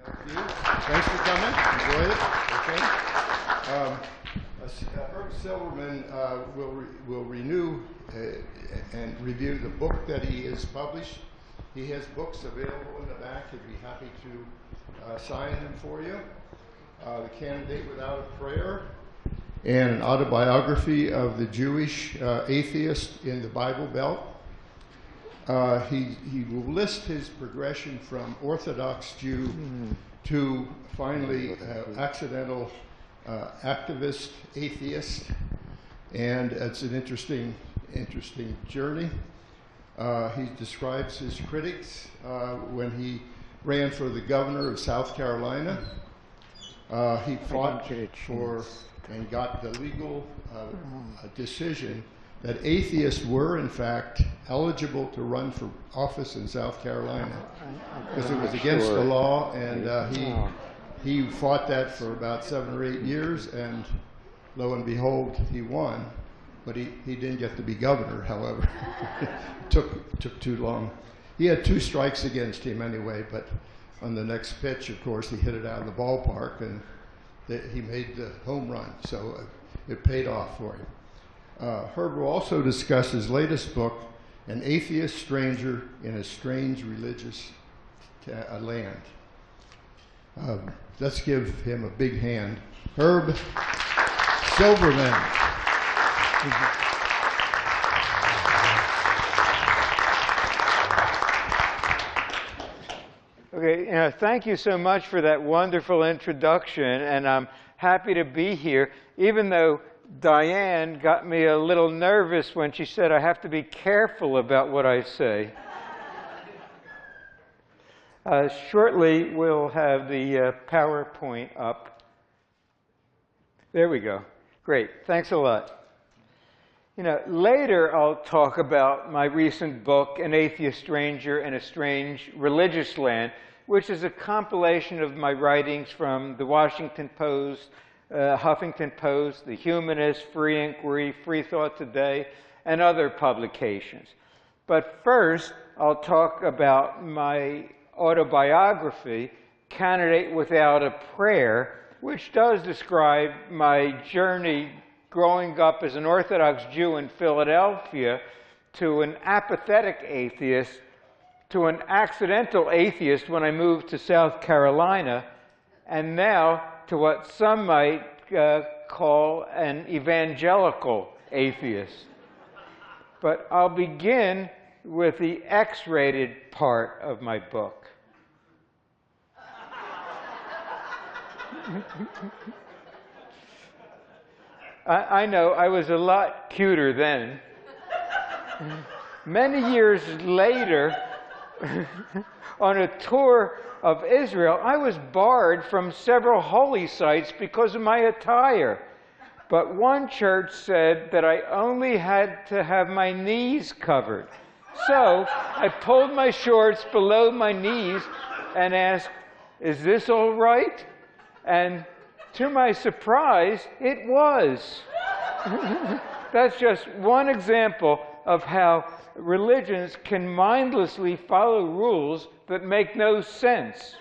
Thank you. Thanks for coming. Enjoy it. Okay. Herb Silverman will renew and review the book that he has published. He has books available in the back. He'd be happy to sign them for you. The Candidate Without a Prayer, and an autobiography of the Jewish atheist in the Bible Belt. He will list his progression from Orthodox Jew to finally accidental activist atheist, and it's an interesting journey. He describes his critics when he ran for the governor of South Carolina. He fought for and got the legal decision that atheists were, in fact, eligible to run for office in South Carolina, because it was against the law, and he fought that for about 7 or 8 years, and lo and behold, he won. But he didn't get to be governor, however. took too long. He had 2 strikes against him anyway, but on the next pitch, of course, he hit it out of the ballpark, and he made the home run, so it paid off for him. Herb will also discuss his latest book, An Atheist Stranger in a Strange Religious Land. Let's give him a big hand. Herb Silverman. Okay, thank you so much for that wonderful introduction, and I'm happy to be here, even though Diane got me a little nervous when she said I have to be careful about what I say. Shortly, we'll have the PowerPoint up. There we go. Great. Thanks a lot. Later I'll talk about my recent book, An Atheist Stranger in a Strange Religious Land, which is a compilation of my writings from the Washington Post, Huffington Post, the Humanist, Free Inquiry, Free Thought Today, and other publications. But first, I'll talk about my autobiography, Candidate Without a Prayer, which does describe my journey growing up as an Orthodox Jew in Philadelphia to an apathetic atheist, to an accidental atheist when I moved to South Carolina, and now to what some might call an evangelical atheist. But I'll begin with the X-rated part of my book. I know, I was a lot cuter then. Many years later, on a tour of Israel, I was barred from several holy sites because of my attire. But one church said that I only had to have my knees covered. So I pulled my shorts below my knees and asked, "Is this all right?" And to my surprise, it was. That's just one example of how religions can mindlessly follow rules that make no sense.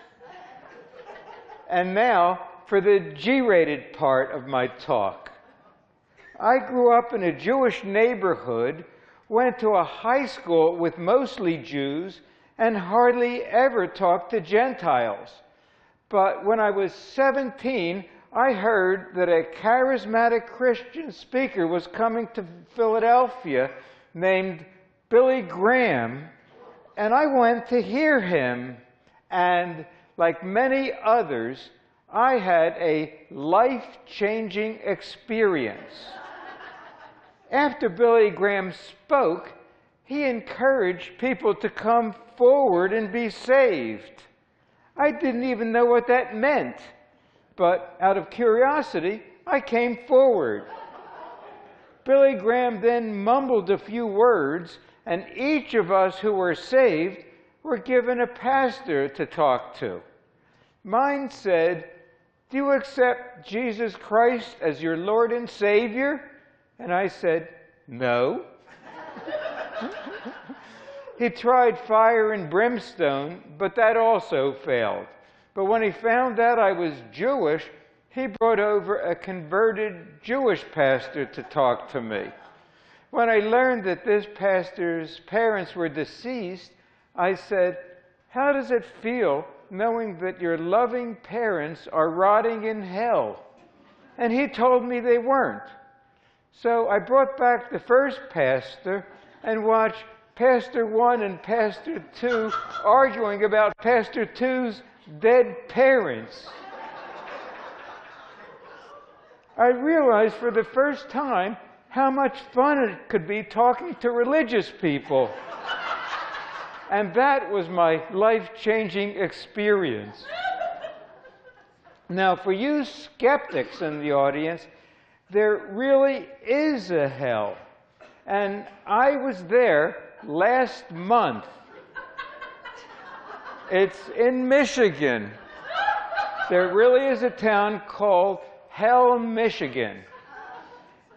And now for the G-rated part of my talk. I grew up in a Jewish neighborhood, went to a high school with mostly Jews, and hardly ever talked to Gentiles. But when I was 17, I heard that a charismatic Christian speaker was coming to Philadelphia named Billy Graham, and I went to hear him. And like many others, I had a life-changing experience. After Billy Graham spoke, he encouraged people to come forward and be saved. I didn't even know what that meant, but out of curiosity, I came forward. Billy Graham then mumbled a few words, and each of us who were saved were given a pastor to talk to. Mine said, "Do you accept Jesus Christ as your Lord and Savior?" And I said, "No." He tried fire and brimstone, but that also failed. But when he found out I was Jewish, he brought over a converted Jewish pastor to talk to me. When I learned that this pastor's parents were deceased, I said, "How does it feel knowing that your loving parents are rotting in hell?" And he told me they weren't. So I brought back the first pastor and watched Pastor 1 and Pastor 2 arguing about Pastor 2's dead parents. I realized for the first time how much fun it could be talking to religious people. And that was my life-changing experience. Now, for you skeptics in the audience, there really is a hell. And I was there last month. It's in Michigan. There really is a town called Hell, Michigan.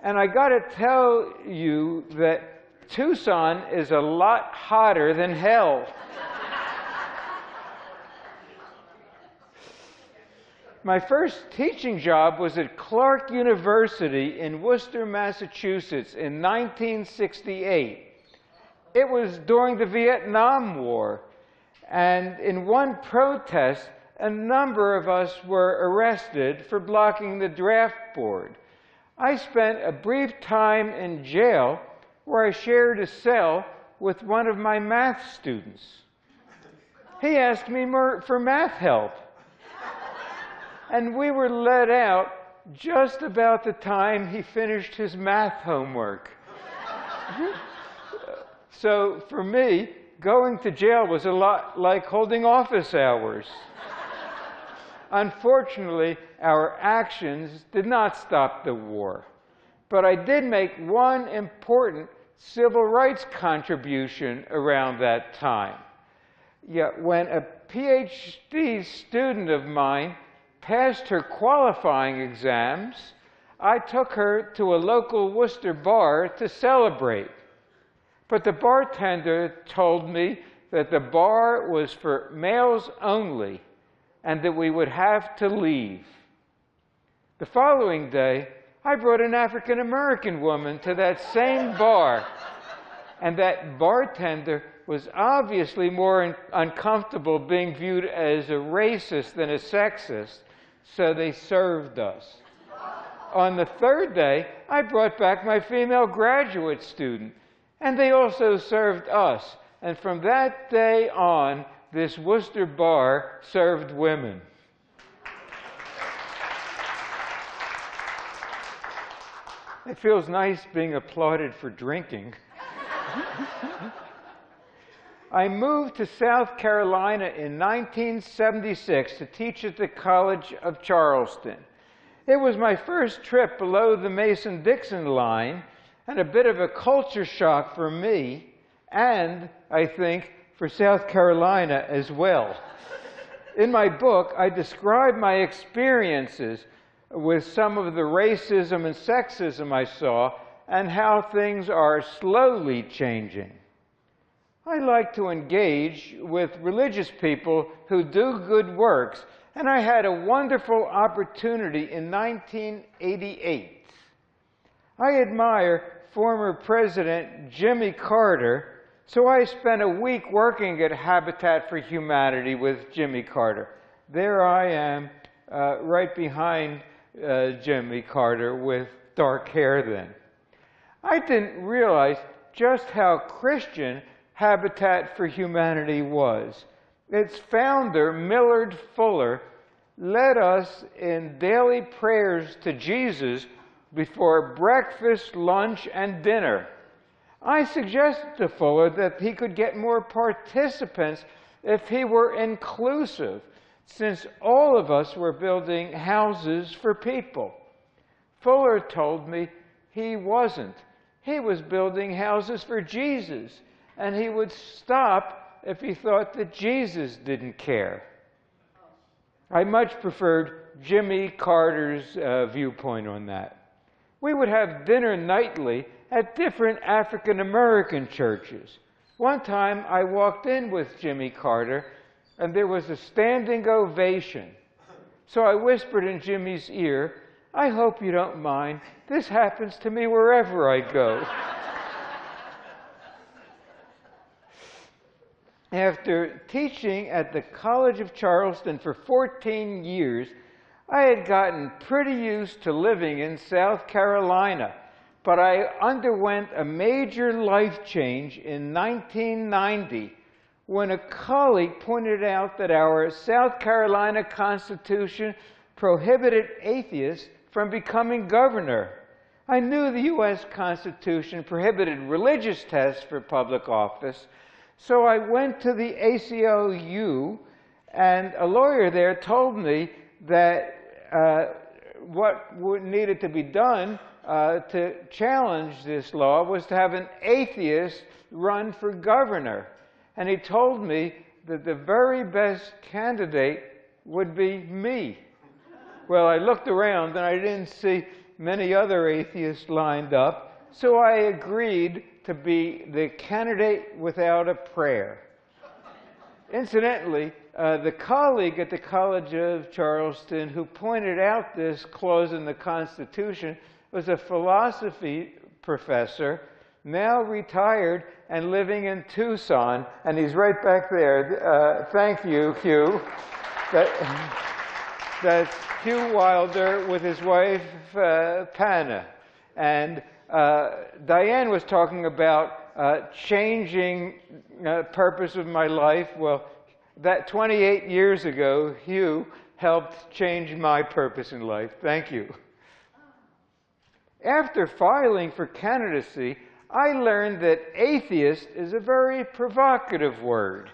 And I got to tell you that Tucson is a lot hotter than hell. My first teaching job was at Clark University in Worcester, Massachusetts in 1968. It was during the Vietnam War, and in one protest, a number of us were arrested for blocking the draft board. I spent a brief time in jail where I shared a cell with one of my math students. He asked me for math help. And we were let out just about the time he finished his math homework. So for me, going to jail was a lot like holding office hours. Unfortunately, our actions did not stop the war. But I did make one important civil rights contribution around that time. Yet when a PhD student of mine passed her qualifying exams, I took her to a local Worcester bar to celebrate. But the bartender told me that the bar was for males only and that we would have to leave. The following day, I brought an African American woman to that same bar, and that bartender was obviously more uncomfortable being viewed as a racist than a sexist, so they served us. On the third day, I brought back my female graduate student, and they also served us. And from that day on, this Worcester bar served women. It feels nice being applauded for drinking. I moved to South Carolina in 1976 to teach at the College of Charleston. It was my first trip below the Mason-Dixon line and a bit of a culture shock for me and, I think, for South Carolina as well. In my book, I describe my experiences with some of the racism and sexism I saw and how things are slowly changing. I like to engage with religious people who do good works, and I had a wonderful opportunity in 1988. I admire former President Jimmy Carter, so I spent a week working at Habitat for Humanity with Jimmy Carter. There I am, right behind Jimmy Carter with dark hair then. I didn't realize just how Christian Habitat for Humanity was. Its founder, Millard Fuller, led us in daily prayers to Jesus before breakfast, lunch, and dinner. I suggested to Fuller that he could get more participants if he were inclusive, since all of us were building houses for people. Fuller told me he wasn't. He was building houses for Jesus, and he would stop if he thought that Jesus didn't care. I much preferred Jimmy Carter's viewpoint on that. We would have dinner nightly at different African American churches. One time I walked in with Jimmy Carter, and there was a standing ovation. So I whispered in Jimmy's ear, "I hope you don't mind. This happens to me wherever I go." After teaching at the College of Charleston for 14 years, I had gotten pretty used to living in South Carolina, but I underwent a major life change in 1990 when a colleague pointed out that our South Carolina Constitution prohibited atheists from becoming governor. I knew the U.S. Constitution prohibited religious tests for public office, so I went to the ACLU, and a lawyer there told me that what needed to be done to challenge this law was to have an atheist run for governor. And he told me that the very best candidate would be me. Well, I looked around and I didn't see many other atheists lined up, so I agreed to be the candidate without a prayer. Incidentally, the colleague at the College of Charleston who pointed out this clause in the Constitution was a philosophy professor, now retired and living in Tucson, and he's right back there. Thank you, Hugh. That's Hugh Wilder with his wife, Panna. And Diane was talking about changing purpose of my life. Well, that 28 years ago, Hugh helped change my purpose in life. Thank you. After filing for candidacy, I learned that atheist is a very provocative word.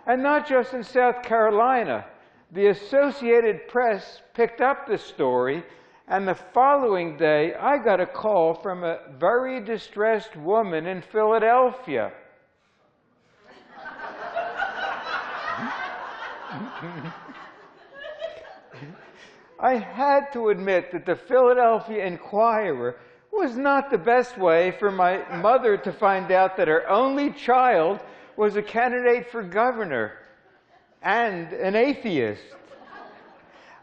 And not just in South Carolina. The Associated Press picked up the story, and the following day, I got a call from a very distressed woman in Philadelphia. I had to admit that the Philadelphia Inquirer was not the best way for my mother to find out that her only child was a candidate for governor and an atheist.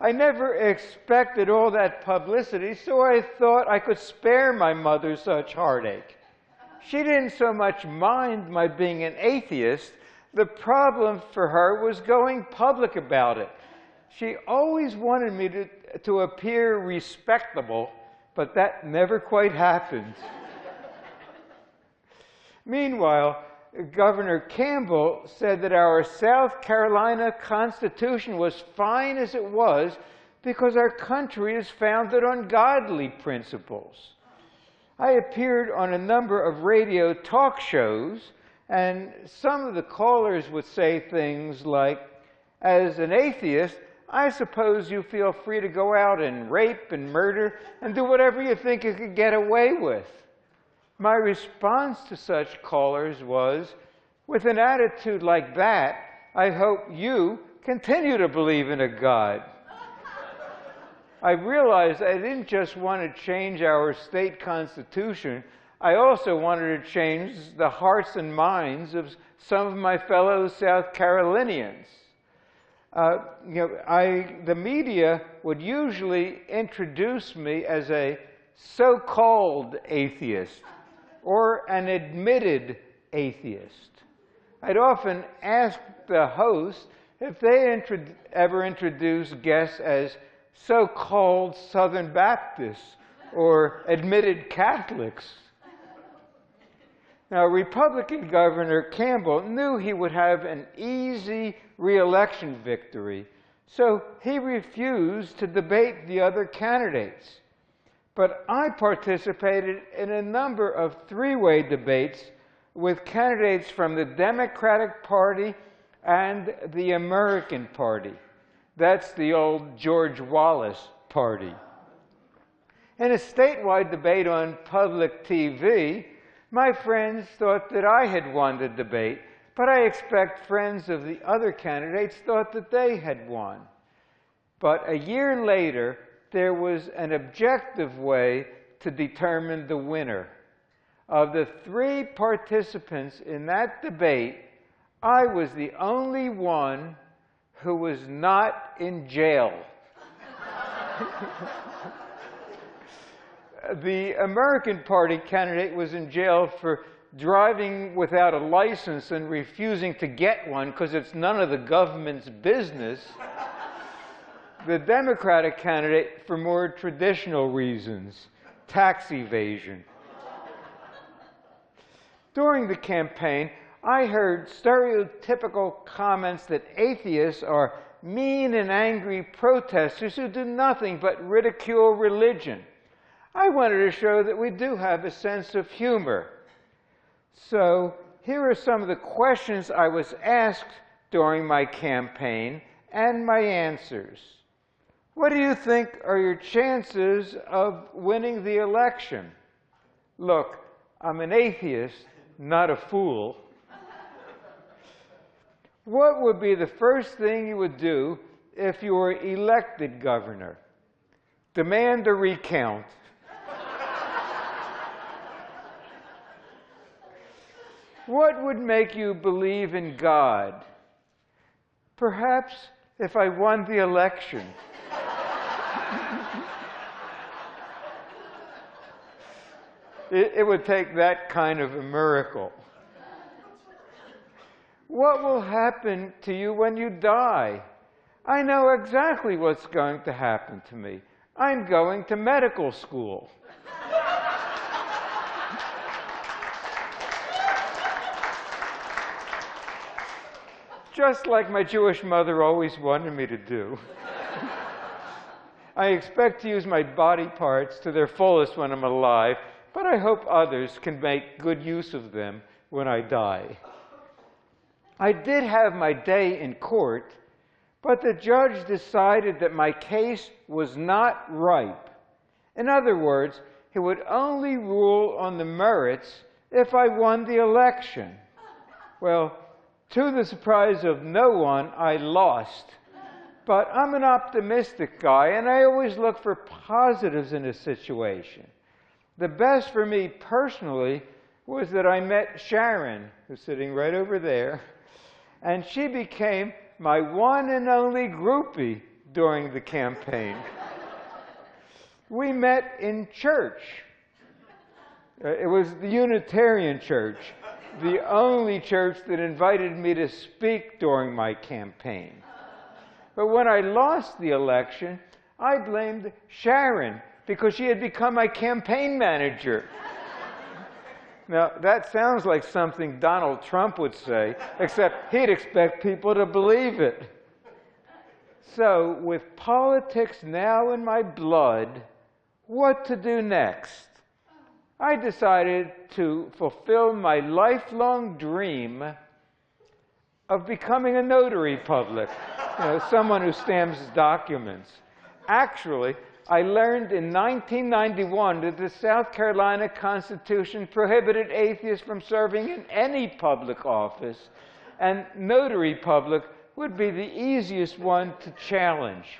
I never expected all that publicity, so I thought I could spare my mother such heartache. She didn't so much mind my being an atheist. The problem for her was going public about it. She always wanted me to appear respectable, but that never quite happened. Meanwhile, Governor Campbell said that our South Carolina Constitution was fine as it was because our country is founded on godly principles. I appeared on a number of radio talk shows, and some of the callers would say things like, "As an atheist, I suppose you feel free to go out and rape and murder and do whatever you think you could get away with." My response to such callers was, with an attitude like that, I hope you continue to believe in a God. I realized I didn't just want to change our state constitution, I also wanted to change the hearts and minds of some of my fellow South Carolinians. The media would usually introduce me as a so-called atheist or an admitted atheist. I'd often ask the host if they ever introduced guests as so-called Southern Baptists or admitted Catholics. Now, Republican Governor Campbell knew he would have an easy re-election victory, so he refused to debate the other candidates. But I participated in a number of three-way debates with candidates from the Democratic Party and the American Party. That's the old George Wallace Party. In a statewide debate on public TV, my friends thought that I had won the debate, but I expect friends of the other candidates thought that they had won. But a year later, there was an objective way to determine the winner. Of the three participants in that debate, I was the only one who was not in jail. The American Party candidate was in jail for driving without a license and refusing to get one because it's none of the government's business. The Democratic candidate for more traditional reasons, tax evasion. During the campaign, I heard stereotypical comments that atheists are mean and angry protesters who do nothing but ridicule religion. I wanted to show that we do have a sense of humor. So here are some of the questions I was asked during my campaign and my answers. What do you think are your chances of winning the election? Look, I'm an atheist, not a fool. What would be the first thing you would do if you were elected governor? Demand a recount. What would make you believe in God? Perhaps if I won the election. It would take that kind of a miracle. What will happen to you when you die? I know exactly what's going to happen to me. I'm going to medical school. Just like my Jewish mother always wanted me to do. I expect to use my body parts to their fullest when I'm alive, but I hope others can make good use of them when I die. I did have my day in court, but the judge decided that my case was not ripe. In other words, he would only rule on the merits if I won the election. Well, to the surprise of no one, I lost. But I'm an optimistic guy, and I always look for positives in a situation. The best for me personally was that I met Sharon, who's sitting right over there, and she became my one and only groupie during the campaign. We met in church. It was the Unitarian Church, the only church that invited me to speak during my campaign. But when I lost the election, I blamed Sharon because she had become my campaign manager. Now, that sounds like something Donald Trump would say, except he'd expect people to believe it. So, with politics now in my blood, what to do next? I decided to fulfill my lifelong dream of becoming a notary public, someone who stamps documents. Actually, I learned in 1991 that the South Carolina Constitution prohibited atheists from serving in any public office, and notary public would be the easiest one to challenge.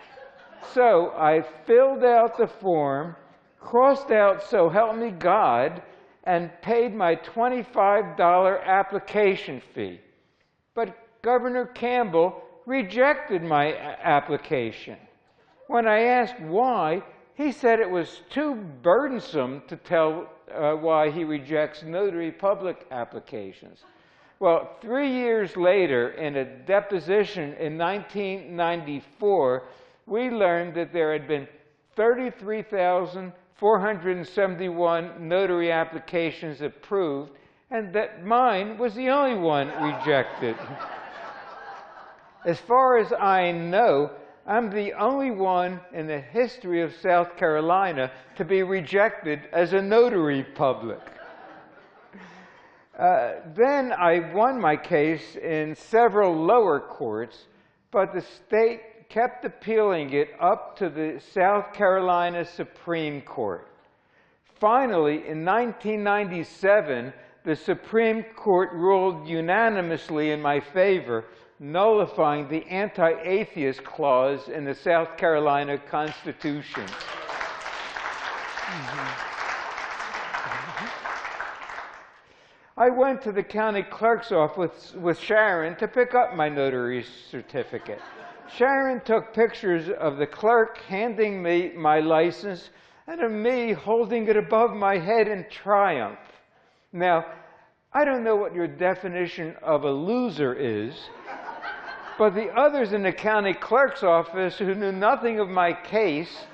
So I filled out the form, crossed out "So help me God," and paid my $25 application fee. But Governor Campbell rejected my application. When I asked why, he said it was too burdensome to tell why he rejects notary public applications. Well, 3 years later, in a deposition in 1994, we learned that there had been 33,471 notary applications approved, and that mine was the only one rejected. As far as I know, I'm the only one in the history of South Carolina to be rejected as a notary public. Then I won my case in several lower courts, but the state kept appealing it up to the South Carolina Supreme Court. Finally, in 1997, the Supreme Court ruled unanimously in my favor, nullifying the anti-atheist clause in the South Carolina Constitution. I went to the county clerk's office with Sharon to pick up my notary certificate. Sharon took pictures of the clerk handing me my license and of me holding it above my head in triumph. Now, I don't know what your definition of a loser is, but the others in the county clerk's office who knew nothing of my case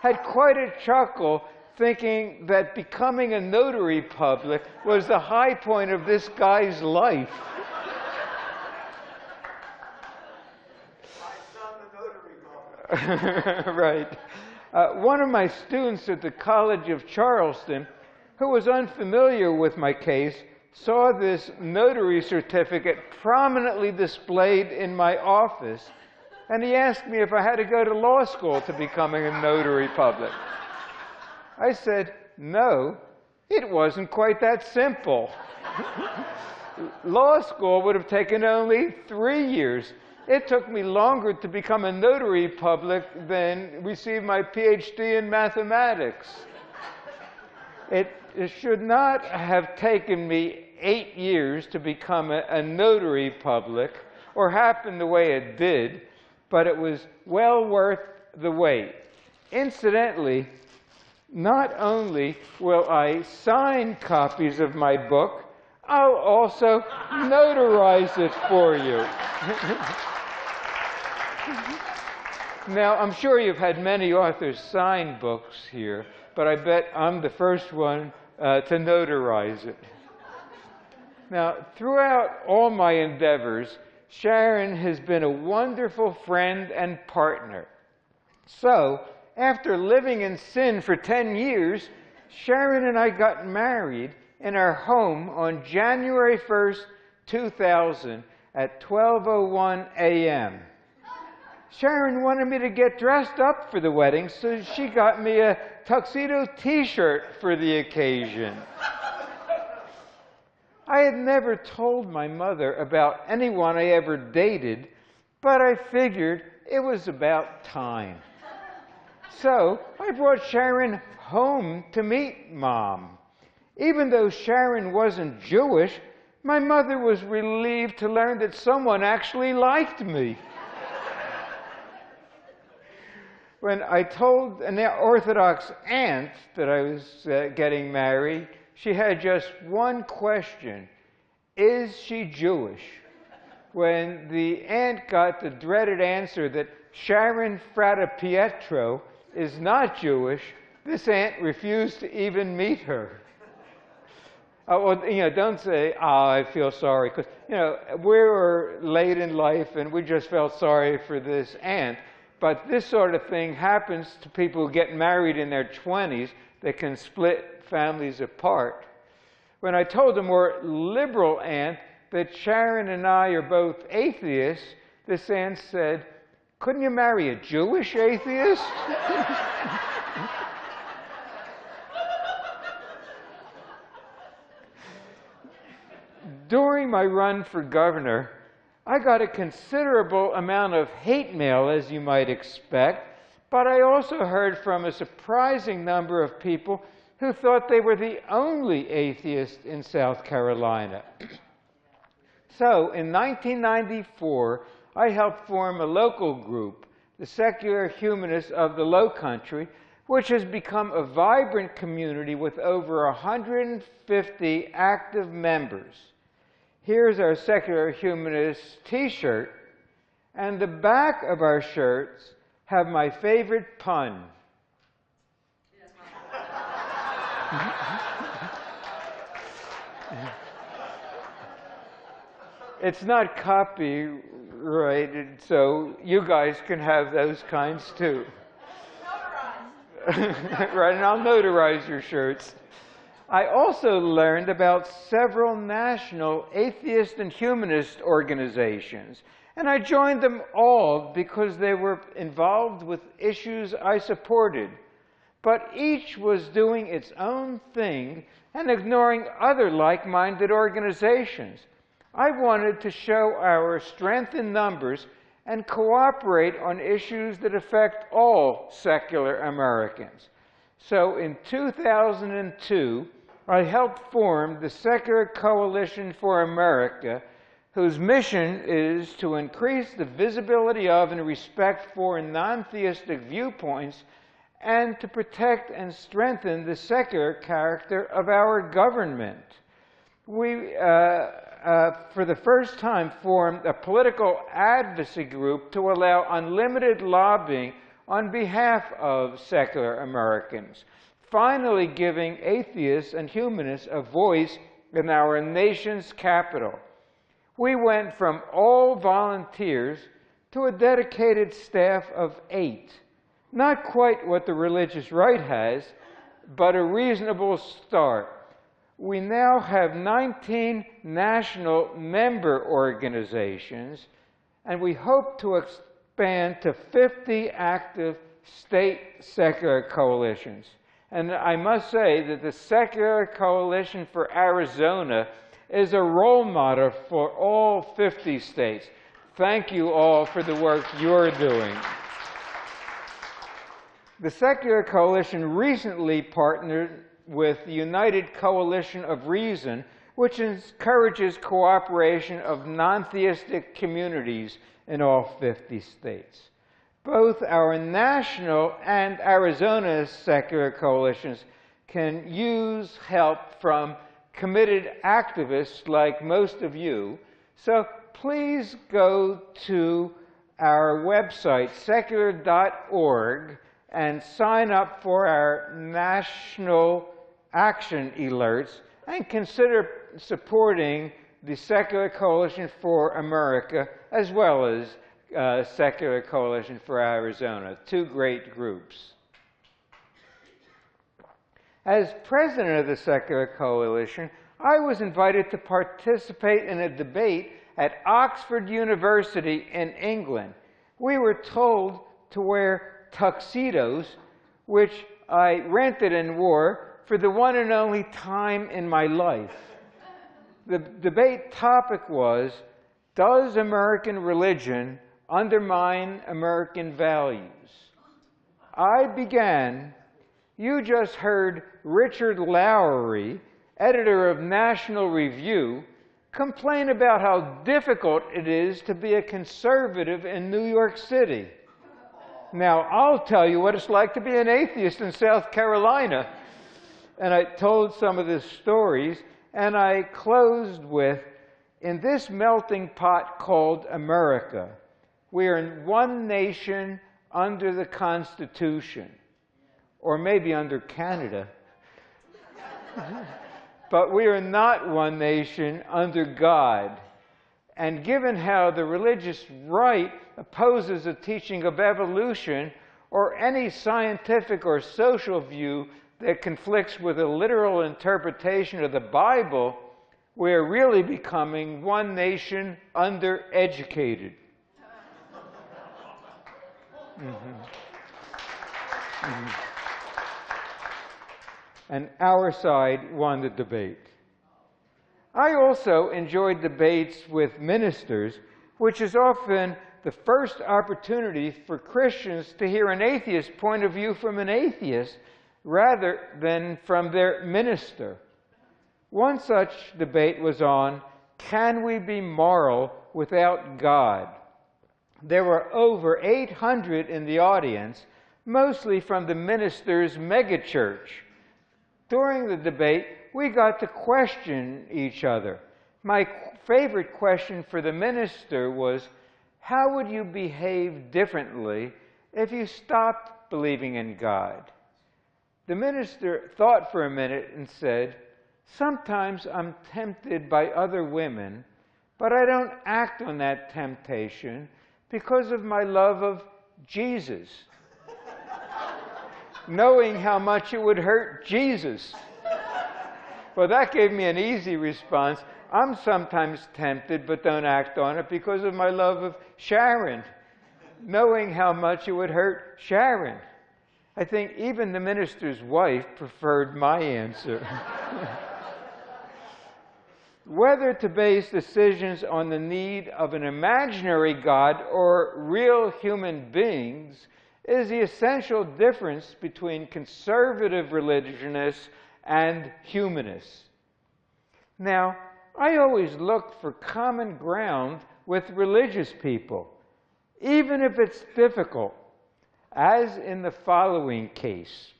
had quite a chuckle, thinking that becoming a notary public was the high point of this guy's life. Right. One of my students at the College of Charleston, who was unfamiliar with my case, saw this notary certificate prominently displayed in my office, and he asked me if I had to go to law school to becoming a notary public. I said, no, it wasn't quite that simple. Law school would have taken only 3 years. It took me longer to become a notary public than receive my PhD in mathematics. It should not have taken me 8 years to become a notary public, or happen the way it did, but it was well worth the wait. Incidentally, not only will I sign copies of my book, I'll also notarize it for you. Now, I'm sure you've had many authors sign books here, but I bet I'm the first one to notarize it. Now, throughout all my endeavors, Sharon has been a wonderful friend and partner. So, after living in sin for 10 years, Sharon and I got married in our home on January 1st, 2000 at 12:01 a.m. Sharon wanted me to get dressed up for the wedding, so she got me a tuxedo t-shirt for the occasion. I had never told my mother about anyone I ever dated, but I figured it was about time. So I brought Sharon home to meet Mom. Even though Sharon wasn't Jewish, my mother was relieved to learn that someone actually liked me. When I told an Orthodox aunt that I was getting married, she had just one question: is she Jewish? When the aunt got the dreaded answer that Sharon Frata Pietro is not Jewish, this aunt refused to even meet her. Well, don't say, I feel sorry, because, we were late in life and we just felt sorry for this aunt. But this sort of thing happens to people who get married in their 20s. They can split families apart. When I told a more liberal aunt that Sharon and I are both atheists, this aunt said, couldn't you marry a Jewish atheist? During my run for governor, I got a considerable amount of hate mail, as you might expect, but I also heard from a surprising number of people who thought they were the only atheist in South Carolina. So, in 1994, I helped form a local group, the Secular Humanists of the Lowcountry, which has become a vibrant community with over 150 active members. Here's our Secular Humanists t-shirt, and the back of our shirts have my favorite pun. It's not copyrighted, so you guys can have those kinds too. Notarize. Right, and I'll notarize your shirts. I also learned about several national atheist and humanist organizations, and I joined them all because they were involved with issues I supported. But each was doing its own thing and ignoring other like-minded organizations. I wanted to show our strength in numbers and cooperate on issues that affect all secular Americans. So in 2002, I helped form the Secular Coalition for America, whose mission is to increase the visibility of and respect for non-theistic viewpoints and to protect and strengthen the secular character of our government. We, for the first time, formed a political advocacy group to allow unlimited lobbying on behalf of secular Americans, finally giving atheists and humanists a voice in our nation's capital. We went from all volunteers to a dedicated staff of 8. Not quite what the religious right has, but a reasonable start. We now have 19 national member organizations, and we hope to expand to 50 active state secular coalitions. And I must say that the Secular Coalition for Arizona is a role model for all 50 states. Thank you all for the work you're doing. The Secular Coalition recently partnered with the United Coalition of Reason, which encourages cooperation of non-theistic communities in all 50 states. Both our national and Arizona secular coalitions can use help from committed activists like most of you, so please go to our website, secular.org, and sign up for our national action alerts, and consider supporting the Secular Coalition for America as well as Secular Coalition for Arizona, 2 great groups. As president of the Secular Coalition, I was invited to participate in a debate at Oxford University in England. We were told to wear tuxedos, which I rented and wore for the one and only time in my life. The debate topic was, does American religion undermine American values? I began. You just heard Richard Lowry, editor of National Review, complain about how difficult it is to be a conservative in New York City. Now, I'll tell you what it's like to be an atheist in South Carolina. And I told some of the stories, and I closed with, in this melting pot called America, we are in one nation under the Constitution, or maybe under Canada. But we are not one nation under God. And given how the religious right opposes the teaching of evolution or any scientific or social view that conflicts with a literal interpretation of the Bible, we are really becoming one nation undereducated. And our side won the debate. I also enjoyed debates with ministers, which is often the first opportunity for Christians to hear an atheist point of view from an atheist rather than from their minister. One such debate was on, can we be moral without God? There were over 800 in the audience, mostly from the minister's megachurch. During the debate, we got to question each other. My favorite question for the minister was, how would you behave differently if you stopped believing in God? The minister thought for a minute and said, sometimes I'm tempted by other women, but I don't act on that temptation because of my love of Jesus, knowing how much it would hurt Jesus. Well, that gave me an easy response. I'm sometimes tempted but don't act on it because of my love of Sharon, knowing how much it would hurt Sharon. I think even the minister's wife preferred my answer. Whether to base decisions on the need of an imaginary God or real human beings is the essential difference between conservative religionists and humanists. Now, I always look for common ground with religious people, even if it's difficult, as in the following case.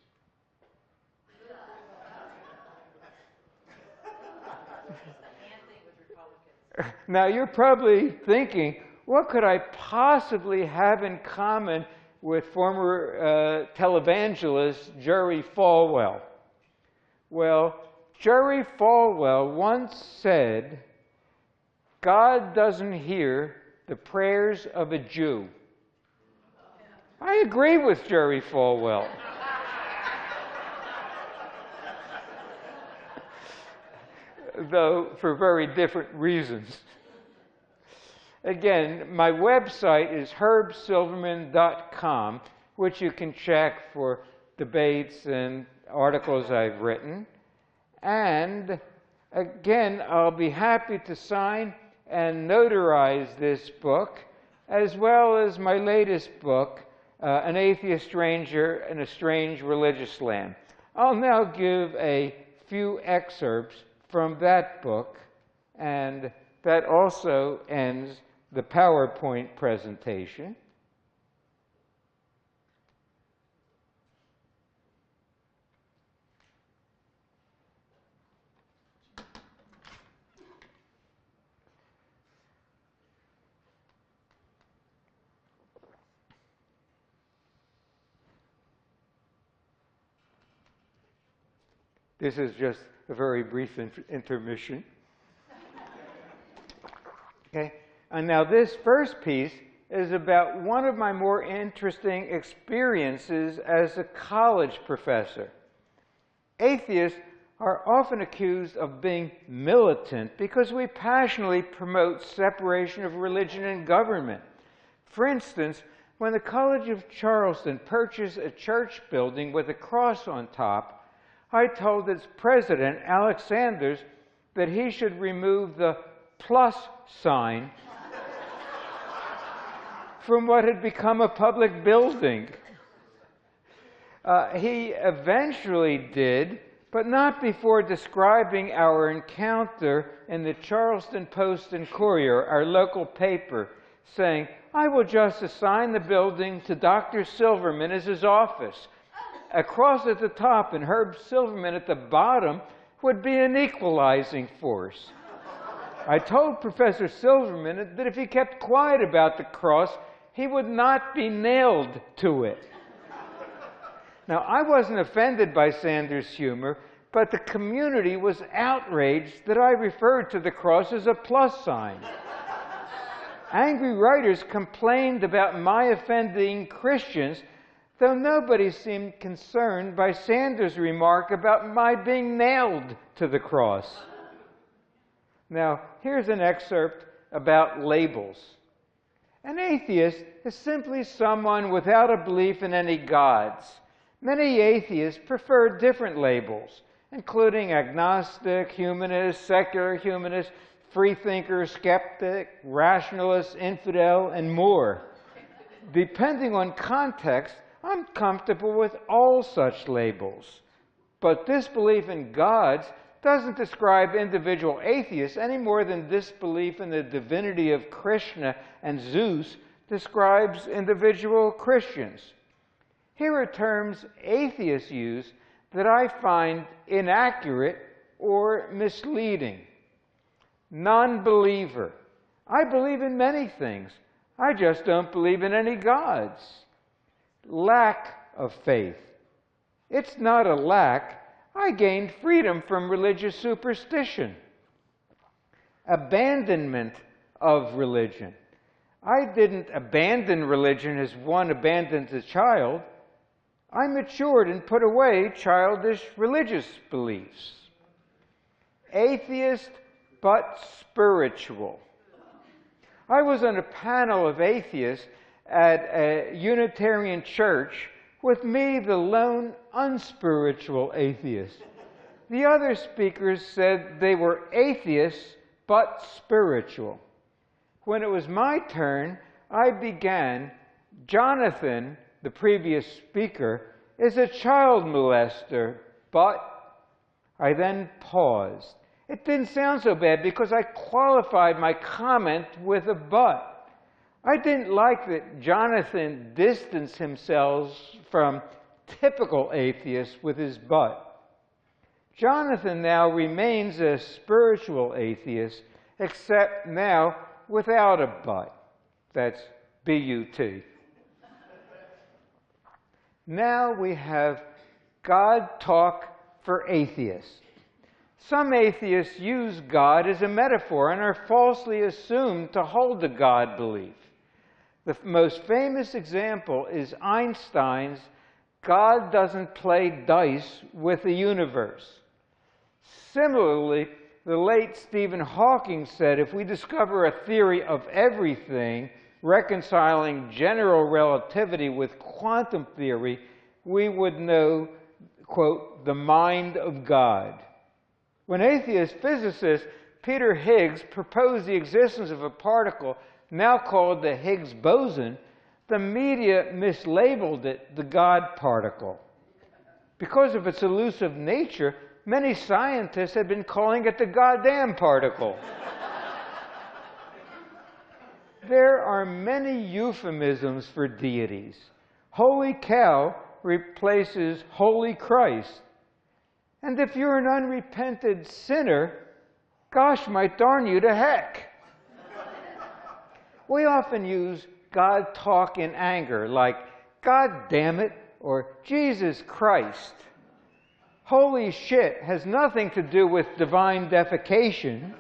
Now, you're probably thinking, what could I possibly have in common with former televangelist Jerry Falwell? Well, Jerry Falwell once said, God doesn't hear the prayers of a Jew. I agree with Jerry Falwell. Though for very different reasons. Again, my website is herbsilverman.com, which you can check for debates and articles I've written. And again, I'll be happy to sign and notarize this book, as well as my latest book, An Atheist Stranger in a Strange Religious Land. I'll now give a few excerpts from that book, and that also ends the PowerPoint presentation. This is just a very brief intermission. Okay, and now this first piece is about one of my more interesting experiences as a college professor. Atheists are often accused of being militant because we passionately promote separation of religion and government. For instance, when the College of Charleston purchased a church building with a cross on top, I told its president, Alex Sanders, that he should remove the plus sign from what had become a public building. He eventually did, but not before describing our encounter in the Charleston Post and Courier, our local paper, saying, I will just assign the building to Dr. Silverman as his office. A cross at the top and Herb Silverman at the bottom would be an equalizing force. I told Professor Silverman that if he kept quiet about the cross, he would not be nailed to it. Now, I wasn't offended by Sanders' humor, but the community was outraged that I referred to the cross as a plus sign. Angry writers complained about my offending Christians, though nobody seemed concerned by Sanders' remark about my being nailed to the cross. Now, here's an excerpt about labels. An atheist is simply someone without a belief in any gods. Many atheists prefer different labels, including agnostic, humanist, secular humanist, freethinker, skeptic, rationalist, infidel, and more. Depending on context, I'm comfortable with all such labels. But disbelief in gods doesn't describe individual atheists any more than disbelief in the divinity of Krishna and Zeus describes individual Christians. Here are terms atheists use that I find inaccurate or misleading. Non-believer. I believe in many things. I just don't believe in any gods. Lack of faith. It's not a lack. I gained freedom from religious superstition. Abandonment of religion. I didn't abandon religion as one abandons a child. I matured and put away childish religious beliefs. Atheist but spiritual. I was on a panel of atheists at a Unitarian church, with me the lone unspiritual atheist. The other speakers said they were atheists but spiritual. When it was my turn, I began, Jonathan, the previous speaker, is a child molester, but I then paused It didn't sound so bad because I qualified my comment with a but. I didn't like that Jonathan distanced himself from typical atheists with his but. Jonathan now remains a spiritual atheist, except now without a but. That's B-U-T. Now we have God talk for atheists. Some atheists use God as a metaphor and are falsely assumed to hold the God belief. The most famous example is Einstein's God doesn't play dice with the universe. Similarly, the late Stephen Hawking said if we discover a theory of everything, reconciling general relativity with quantum theory, we would know, quote, the mind of God. When atheist physicist Peter Higgs proposed the existence of a particle now called the Higgs boson, the media mislabeled it the God particle. Because of its elusive nature, many scientists have been calling it the goddamn particle. There are many euphemisms for deities. Holy cow replaces holy Christ. And if you're an unrepented sinner, gosh might darn you to heck. We often use God talk in anger, like, God damn it, or Jesus Christ. Holy shit has nothing to do with divine defecation.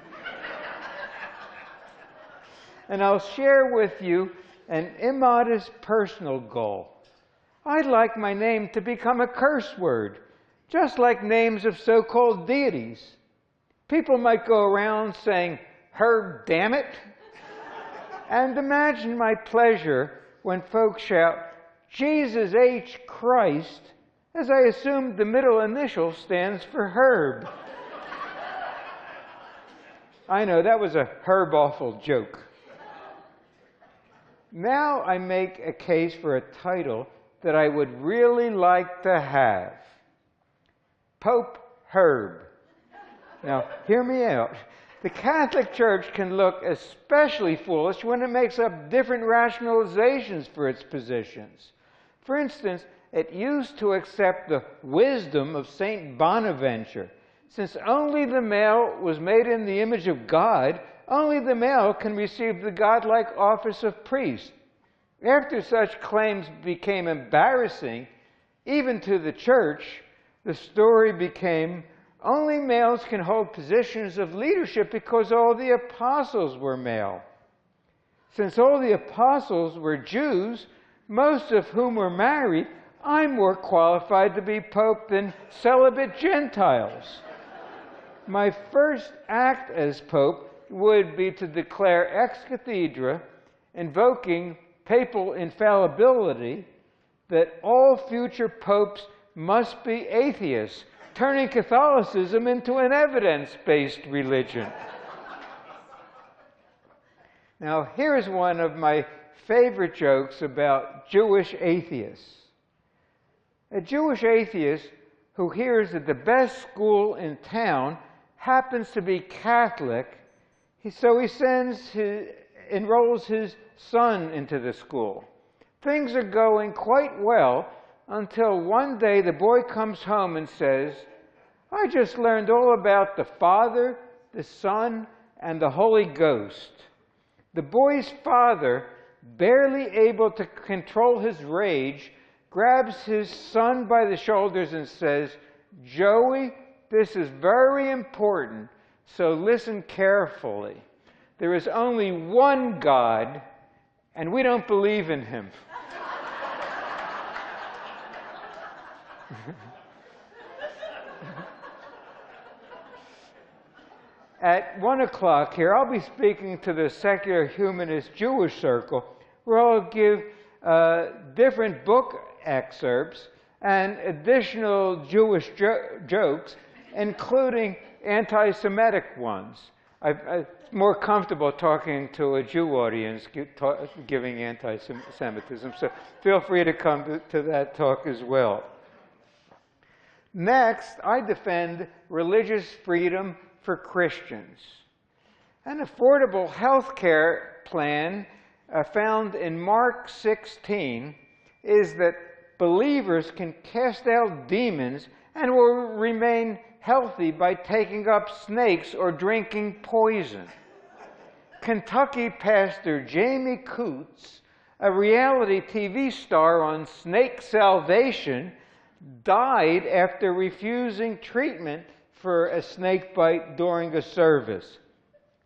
And I'll share with you an immodest personal goal. I'd like my name to become a curse word, just like names of so-called deities. People might go around saying, Herb damn it. And imagine my pleasure when folks shout, Jesus H. Christ, as I assume the middle initial stands for Herb. I know, that was a Herb awful joke. Now I make a case for a title that I would really like to have. Pope Herb. Now, hear me out. The Catholic Church can look especially foolish when it makes up different rationalizations for its positions. For instance, it used to accept the wisdom of St. Bonaventure. Since only the male was made in the image of God, only the male can receive the godlike office of priest. After such claims became embarrassing, even to the church, the story became only males can hold positions of leadership because all the apostles were male. Since all the apostles were Jews, most of whom were married, I'm more qualified to be pope than celibate Gentiles. My first act as pope would be to declare ex cathedra, invoking papal infallibility, that all future popes must be atheists, turning Catholicism into an evidence-based religion. Now, here's one of my favorite jokes about Jewish atheists. A Jewish atheist who hears that the best school in town happens to be Catholic, so he enrolls his son into the school. Things are going quite well until one day the boy comes home and says, I just learned all about the Father, the Son, and the Holy Ghost. The boy's father, barely able to control his rage, grabs his son by the shoulders and says, Joey, this is very important, so listen carefully. There is only one God, and we don't believe in him. At 1 o'clock here, I'll be speaking to the secular humanist Jewish circle, where I'll give different book excerpts and additional Jewish jokes, including anti-Semitic ones. I'm more comfortable talking to a Jew audience giving anti-Semitism, so feel free to come to that talk as well. Next, I defend religious freedom for Christians. An affordable health care plan found in Mark 16 is that believers can cast out demons and will remain healthy by taking up snakes or drinking poison. Kentucky pastor Jamie Coots, a reality TV star on snake salvation, died after refusing treatment for a snake bite during a service.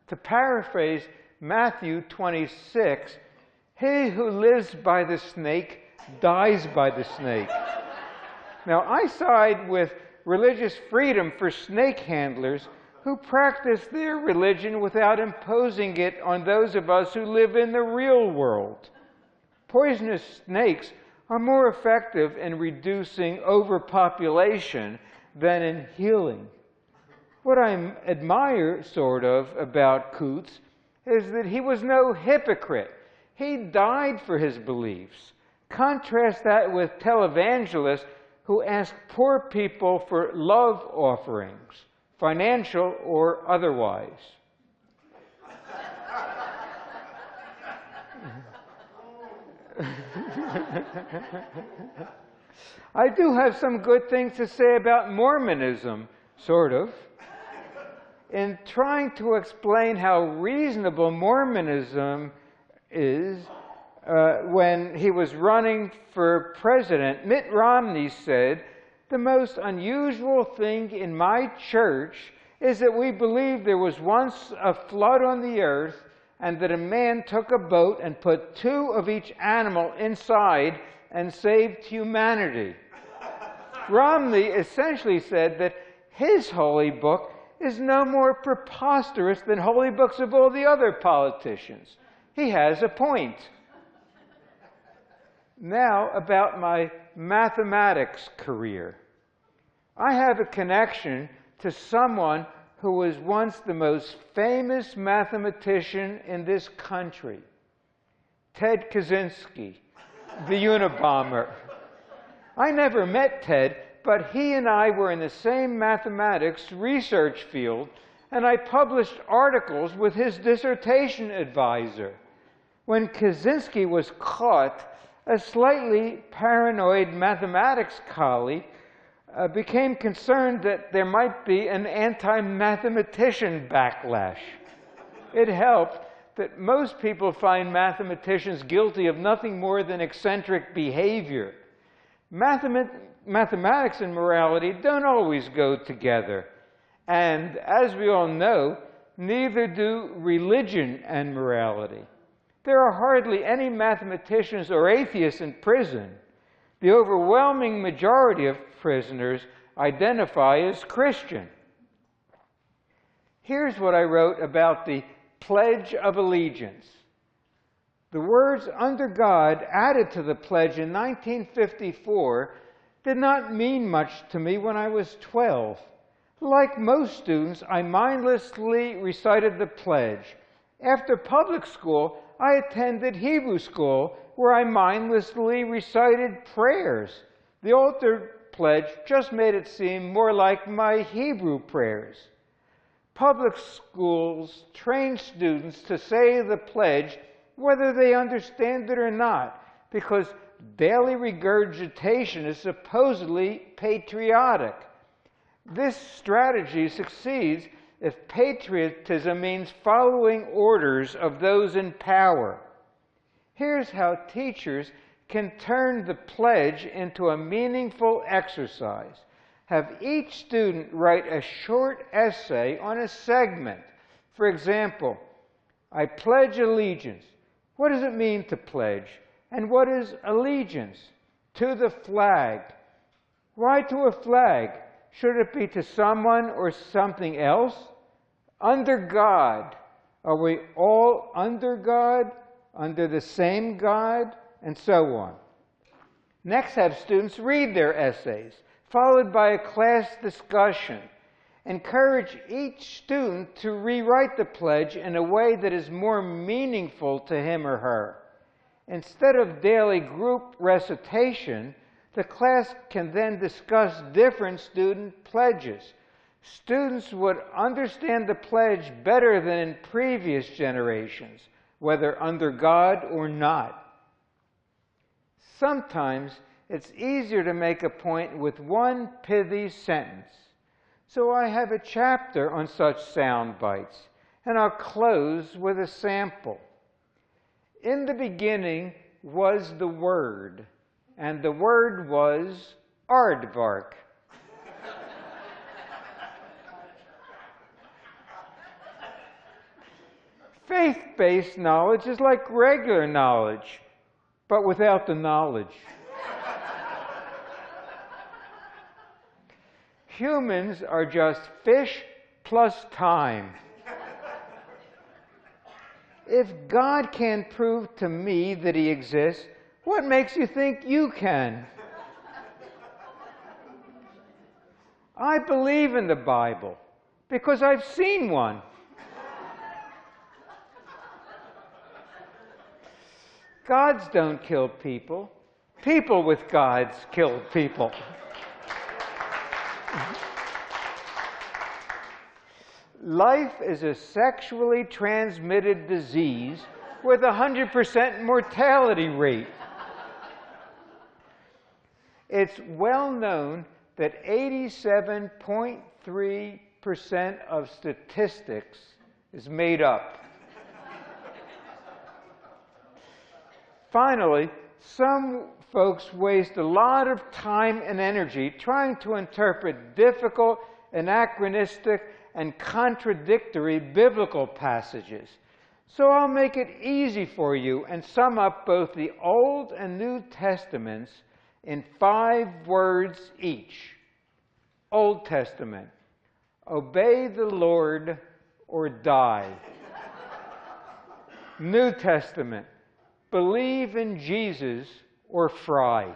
To paraphrase Matthew 26, "He who lives by the snake dies by the snake." Now, I side with religious freedom for snake handlers who practice their religion without imposing it on those of us who live in the real world. Poisonous snakes are more effective in reducing overpopulation than in healing. What I admire, sort of, about Coots is that he was no hypocrite. He died for his beliefs. Contrast that with televangelists who ask poor people for love offerings, financial or otherwise. I do have some good things to say about Mormonism, sort of. In trying to explain how reasonable Mormonism is, when he was running for president, Mitt Romney said, "The most unusual thing in my church is that we believe there was once a flood on the earth and that a man took a boat and put 2 of each animal inside and saved humanity." Romney essentially said that his holy book is no more preposterous than holy books of all the other politicians. He has a point. Now, about my mathematics career. I have a connection to someone who was once the most famous mathematician in this country, Ted Kaczynski, the Unabomber. I never met Ted, but he and I were in the same mathematics research field, and I published articles with his dissertation advisor. When Kaczynski was caught, a slightly paranoid mathematics colleague became concerned that there might be an anti-mathematician backlash. It helped that most people find mathematicians guilty of nothing more than eccentric behavior. Mathematics and morality don't always go together. And as we all know, neither do religion and morality. There are hardly any mathematicians or atheists in prison. The overwhelming majority of prisoners identify as Christian. Here's what I wrote about the Pledge of Allegiance. The words "under God" added to the pledge in 1954 did not mean much to me when I was 12. Like most students, I mindlessly recited the pledge. After public school, I attended Hebrew school, where I mindlessly recited prayers. The altar pledge just made it seem more like my Hebrew prayers. Public schools train students to say the pledge whether they understand it or not, because daily regurgitation is supposedly patriotic. This strategy succeeds if patriotism means following orders of those in power. Here's how teachers can turn the pledge into a meaningful exercise. Have each student write a short essay on a segment. For example, I pledge allegiance. What does it mean to pledge? And what is allegiance? To the flag. Why to a flag? Should it be to someone or something else? Under God. Are we all under God? Under the same God? And so on. Next, have students read their essays, followed by a class discussion. Encourage each student to rewrite the pledge in a way that is more meaningful to him or her. Instead of daily group recitation, the class can then discuss different student pledges. students would understand the pledge better than in previous generations, whether under God or not. Sometimes it's easier to make a point with one pithy sentence. So I have a chapter on such sound bites, and I'll close with a sample. In the beginning was the Word, and the Word was aardvark. Faith-based knowledge is like regular knowledge, but without the knowledge. Humans are just fish plus time. If God can prove to me that He exists, what makes you think you can? I believe in the Bible because I've seen one. Gods don't kill people. People with gods kill people. Life is a sexually transmitted disease with a 100% mortality rate. It's well known that 87.3% of statistics is made up. Finally, some folks waste a lot of time and energy trying to interpret difficult, anachronistic, and contradictory biblical passages. So I'll make it easy for you and sum up both the Old and New Testaments in 5 words each. Old Testament: obey the Lord or die. New Testament: believe in Jesus or fry.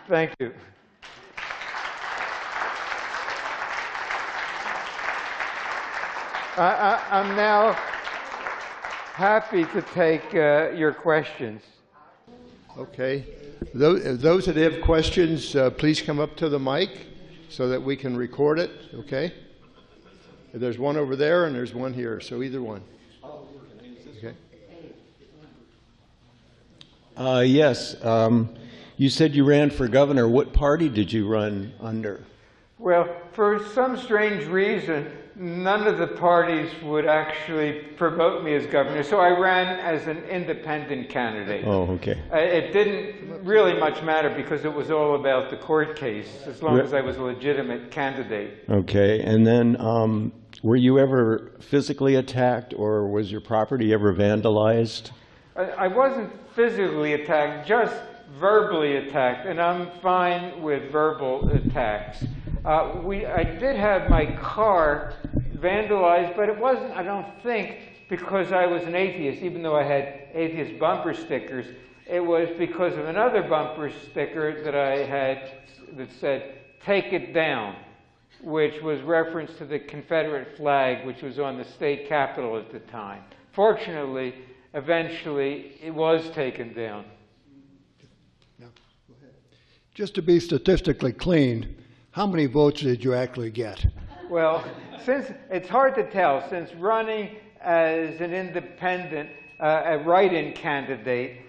Thank you. I'm now happy to take your questions. Okay. Those that have questions, please come up to the mic so that we can record it, okay? There's one over there and there's one here, so either one. Okay. Yes. You said you ran for governor. What party did you run under? Well, for some strange reason, none of the parties would actually promote me as governor, so I ran as an independent candidate. Oh, okay. It didn't really much matter because it was all about the court case, as long as I was a legitimate candidate. Okay, and then were you ever physically attacked, or was your property ever vandalized? I wasn't physically attacked, just verbally attacked, and I'm fine with verbal attacks. I did have my car vandalized, but it wasn't, I don't think, because I was an atheist, even though I had atheist bumper stickers. It was because of another bumper sticker that I had that said, "Take it down," which was reference to the Confederate flag, which was on the state capitol at the time. Fortunately, eventually, it was taken down. Yeah, go ahead. Just to be statistically clean, how many votes did you actually get? Well, since it's hard to tell, since running as an independent, a write-in candidate,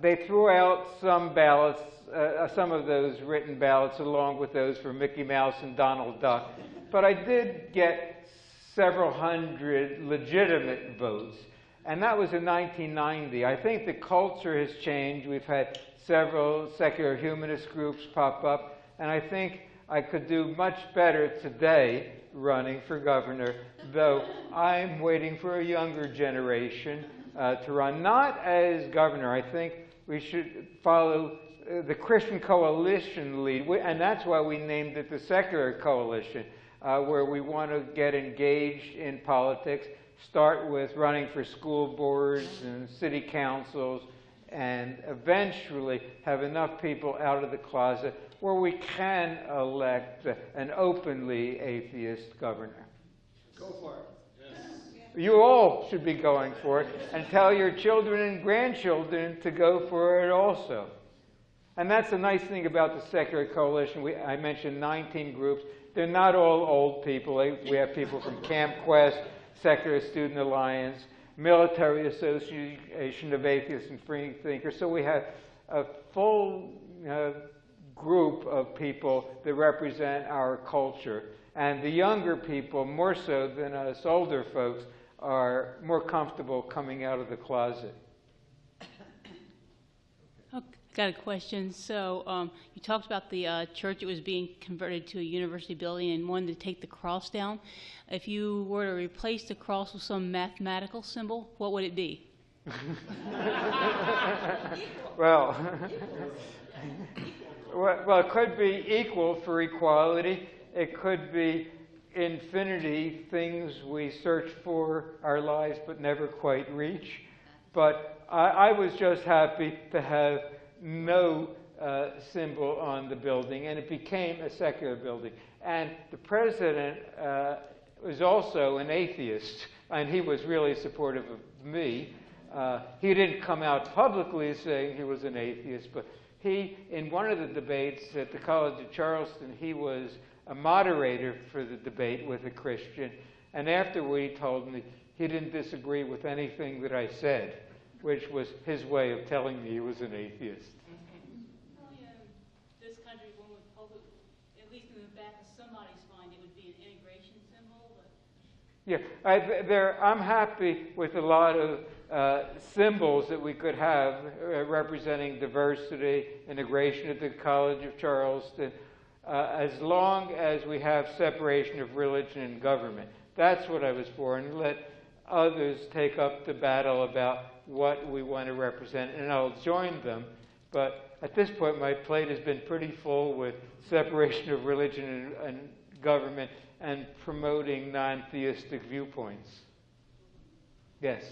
they threw out some ballots, some of those written ballots, along with those for Mickey Mouse and Donald Duck. But I did get several hundred legitimate votes, and that was in 1990. I think the culture has changed. We've had several secular humanist groups pop up, and I think I could do much better today running for governor, though I'm waiting for a younger generation to run. Not as governor. I think we should follow the Christian Coalition lead, and that's why we named it the Secular Coalition, where we want to get engaged in politics, start with running for school boards and city councils, and eventually have enough people out of the closet where we can elect an openly atheist governor. Go for it. Yes. You all should be going for it, and tell your children and grandchildren to go for it also. And that's the nice thing about the Secular Coalition. I mentioned 19 groups. they're not all old people. We have people from Camp Quest, Secular Student Alliance, Military Association of Atheists and Free Thinkers. So we have a full group of people that represent our culture. And the younger people, more so than us older folks, are more comfortable coming out of the closet. Got a question. So you talked about the church that was being converted to a university building and wanted to take the cross down. If you were to replace the cross with some mathematical symbol, what would it be? Well, well, it could be equal for equality. It could be infinity, things we search for our lives but never quite reach. But I was just happy to have no symbol on the building, and it became a secular building. And the president was also an atheist, and he was really supportive of me. He didn't come out publicly saying he was an atheist, but he, in one of the debates at the College of Charleston, he was a moderator for the debate with a Christian, and afterward he told me he didn't disagree with anything that I said, which was his way of telling me he was an atheist. Well, this country, one would hope, at least in the back of somebody's mind, it would be an integration symbol. But Yeah, I'm happy with a lot of symbols that we could have representing diversity, integration at the College of Charleston, as long as we have separation of religion and government. That's what I was for, and let others take up the battle about what we want to represent, and I'll join them. But at this point, my plate has been pretty full with separation of religion and government and promoting non-theistic viewpoints. Yes?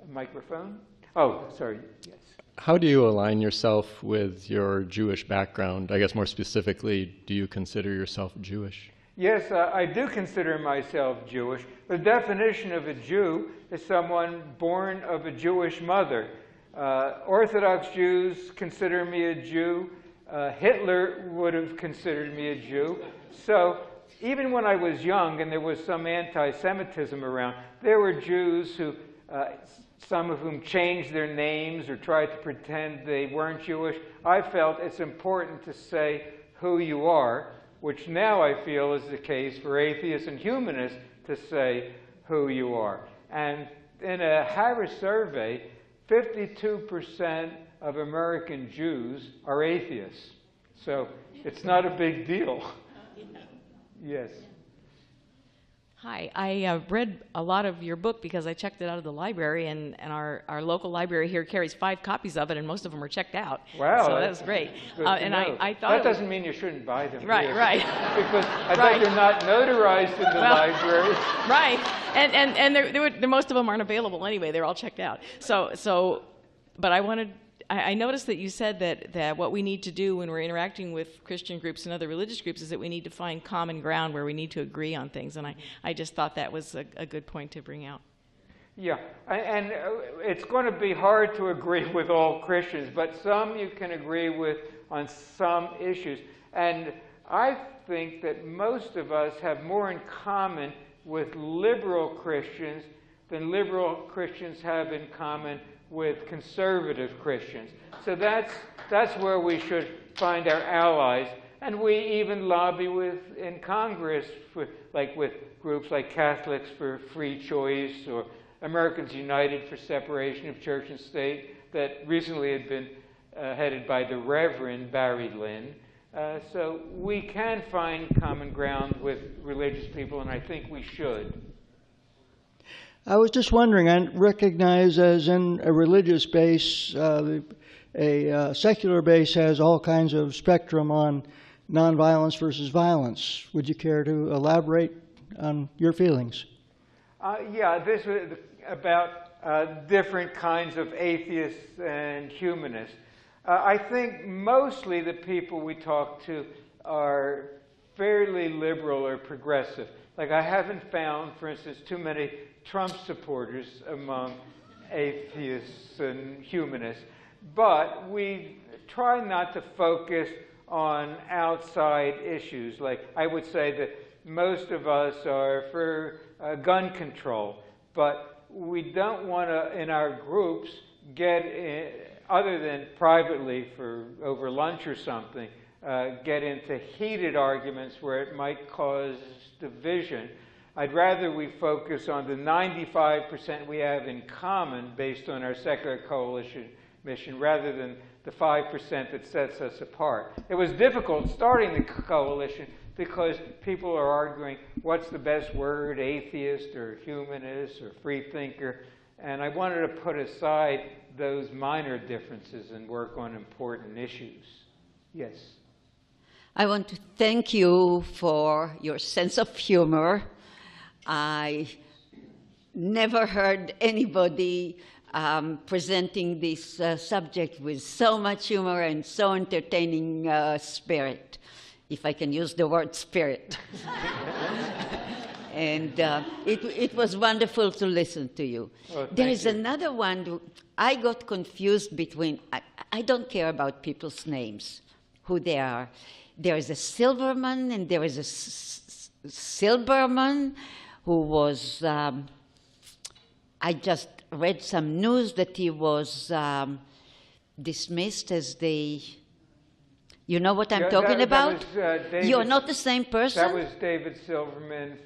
A microphone? Oh, sorry. Yes. How do you align yourself with your Jewish background? I guess more specifically, do you consider yourself Jewish? Yes, I do consider myself Jewish. The definition of a Jew is someone born of a Jewish mother. Orthodox Jews consider me a Jew. Hitler would have considered me a Jew. So even when I was young and there was some anti-Semitism around, there were Jews who, some of whom changed their names or tried to pretend they weren't Jewish. I felt it's important to say who you are, which now I feel is the case for atheists and humanists to say who you are. And in a Harris survey, 52% of American Jews are atheists. So it's not a big deal. Yes. Hi, I read a lot of your book because I checked it out of the library, and our local library here carries 5 copies of it, and most of them are checked out. Wow. So that was great. And I thought that doesn't mean you shouldn't buy them. Right, here. right. Because I bet they're not notarized in the library. Right, and most of them aren't available anyway. They're all checked out. But I noticed that you said that what we need to do when we're interacting with Christian groups and other religious groups is that we need to find common ground where we need to agree on things, and I just thought that was a good point to bring out. Yeah, and it's going to be hard to agree with all Christians, but some you can agree with on some issues. And I think that most of us have more in common with liberal Christians than liberal Christians have in common with conservative Christians. So that's where we should find our allies. And we even lobby in Congress with groups like Catholics for Free Choice or Americans United for Separation of Church and State that recently had been headed by the Reverend Barry Lynn. So we can find common ground with religious people, and I think we should. I was just wondering, I recognize as in a religious base, a secular base has all kinds of spectrum on nonviolence versus violence. Would you care to elaborate on your feelings? Yeah, this was about different kinds of atheists and humanists. I think mostly the people we talk to are fairly liberal or progressive. Like I haven't found, for instance, too many Trump supporters among atheists and humanists. But we try not to focus on outside issues. Like, I would say that most of us are for gun control, but we don't want to, in our groups, get in, other than privately over lunch or something, get into heated arguments where it might cause division. I'd rather we focus on the 95% we have in common based on our secular coalition mission rather than the 5% that sets us apart. It was difficult starting the coalition because people are arguing what's the best word, atheist or humanist or free thinker, and I wanted to put aside those minor differences and work on important issues. Yes? I want to thank you for your sense of humor. I never heard anybody presenting this subject with so much humor and so entertaining spirit, if I can use the word spirit. And it was wonderful to listen to you. Oh, there is another one. I got confused between, I don't care about people's names, who they are. There is a Silverman and there is a Silverman who was, I just read some news that he was dismissed as the, you know what I'm talking about? You're not the same person? That was David Silverman,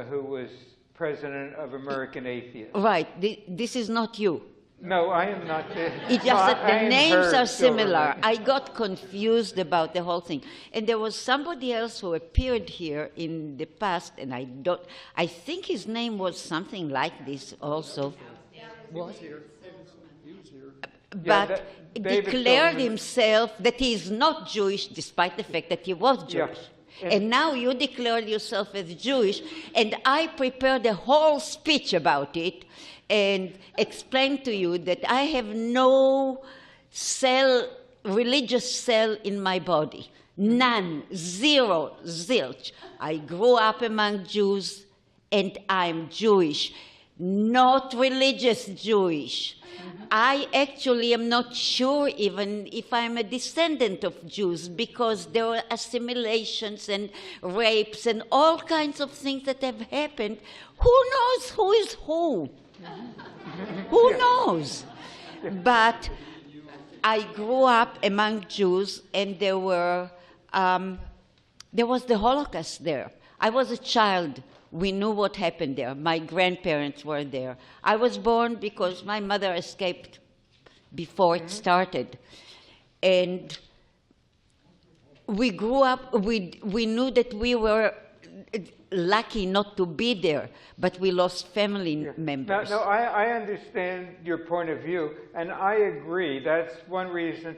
who was president of American Atheists. Right. This is not you. No, I am not. It's just that the names are similar. I got confused about the whole thing. And there was somebody else who appeared here in the past, and I think his name was something like this also. What? But declared himself that he is not Jewish, despite the fact that he was Jewish. Yeah. And now you declared yourself as Jewish, and I prepared a whole speech about it and explained to you that I have no religious cell in my body. None, zero, zilch. I grew up among Jews, and I'm Jewish, not religious Jewish. I actually am not sure even if I'm a descendant of Jews, because there were assimilations and rapes and all kinds of things that have happened. Who knows who is who? Who knows? But I grew up among Jews, and there was the Holocaust there. I was a child. We knew what happened there. My grandparents were there. I was born because my mother escaped before it started. And we grew up, we knew that we were lucky not to be there, but we lost family members. No, I understand your point of view, and I agree. That's one reason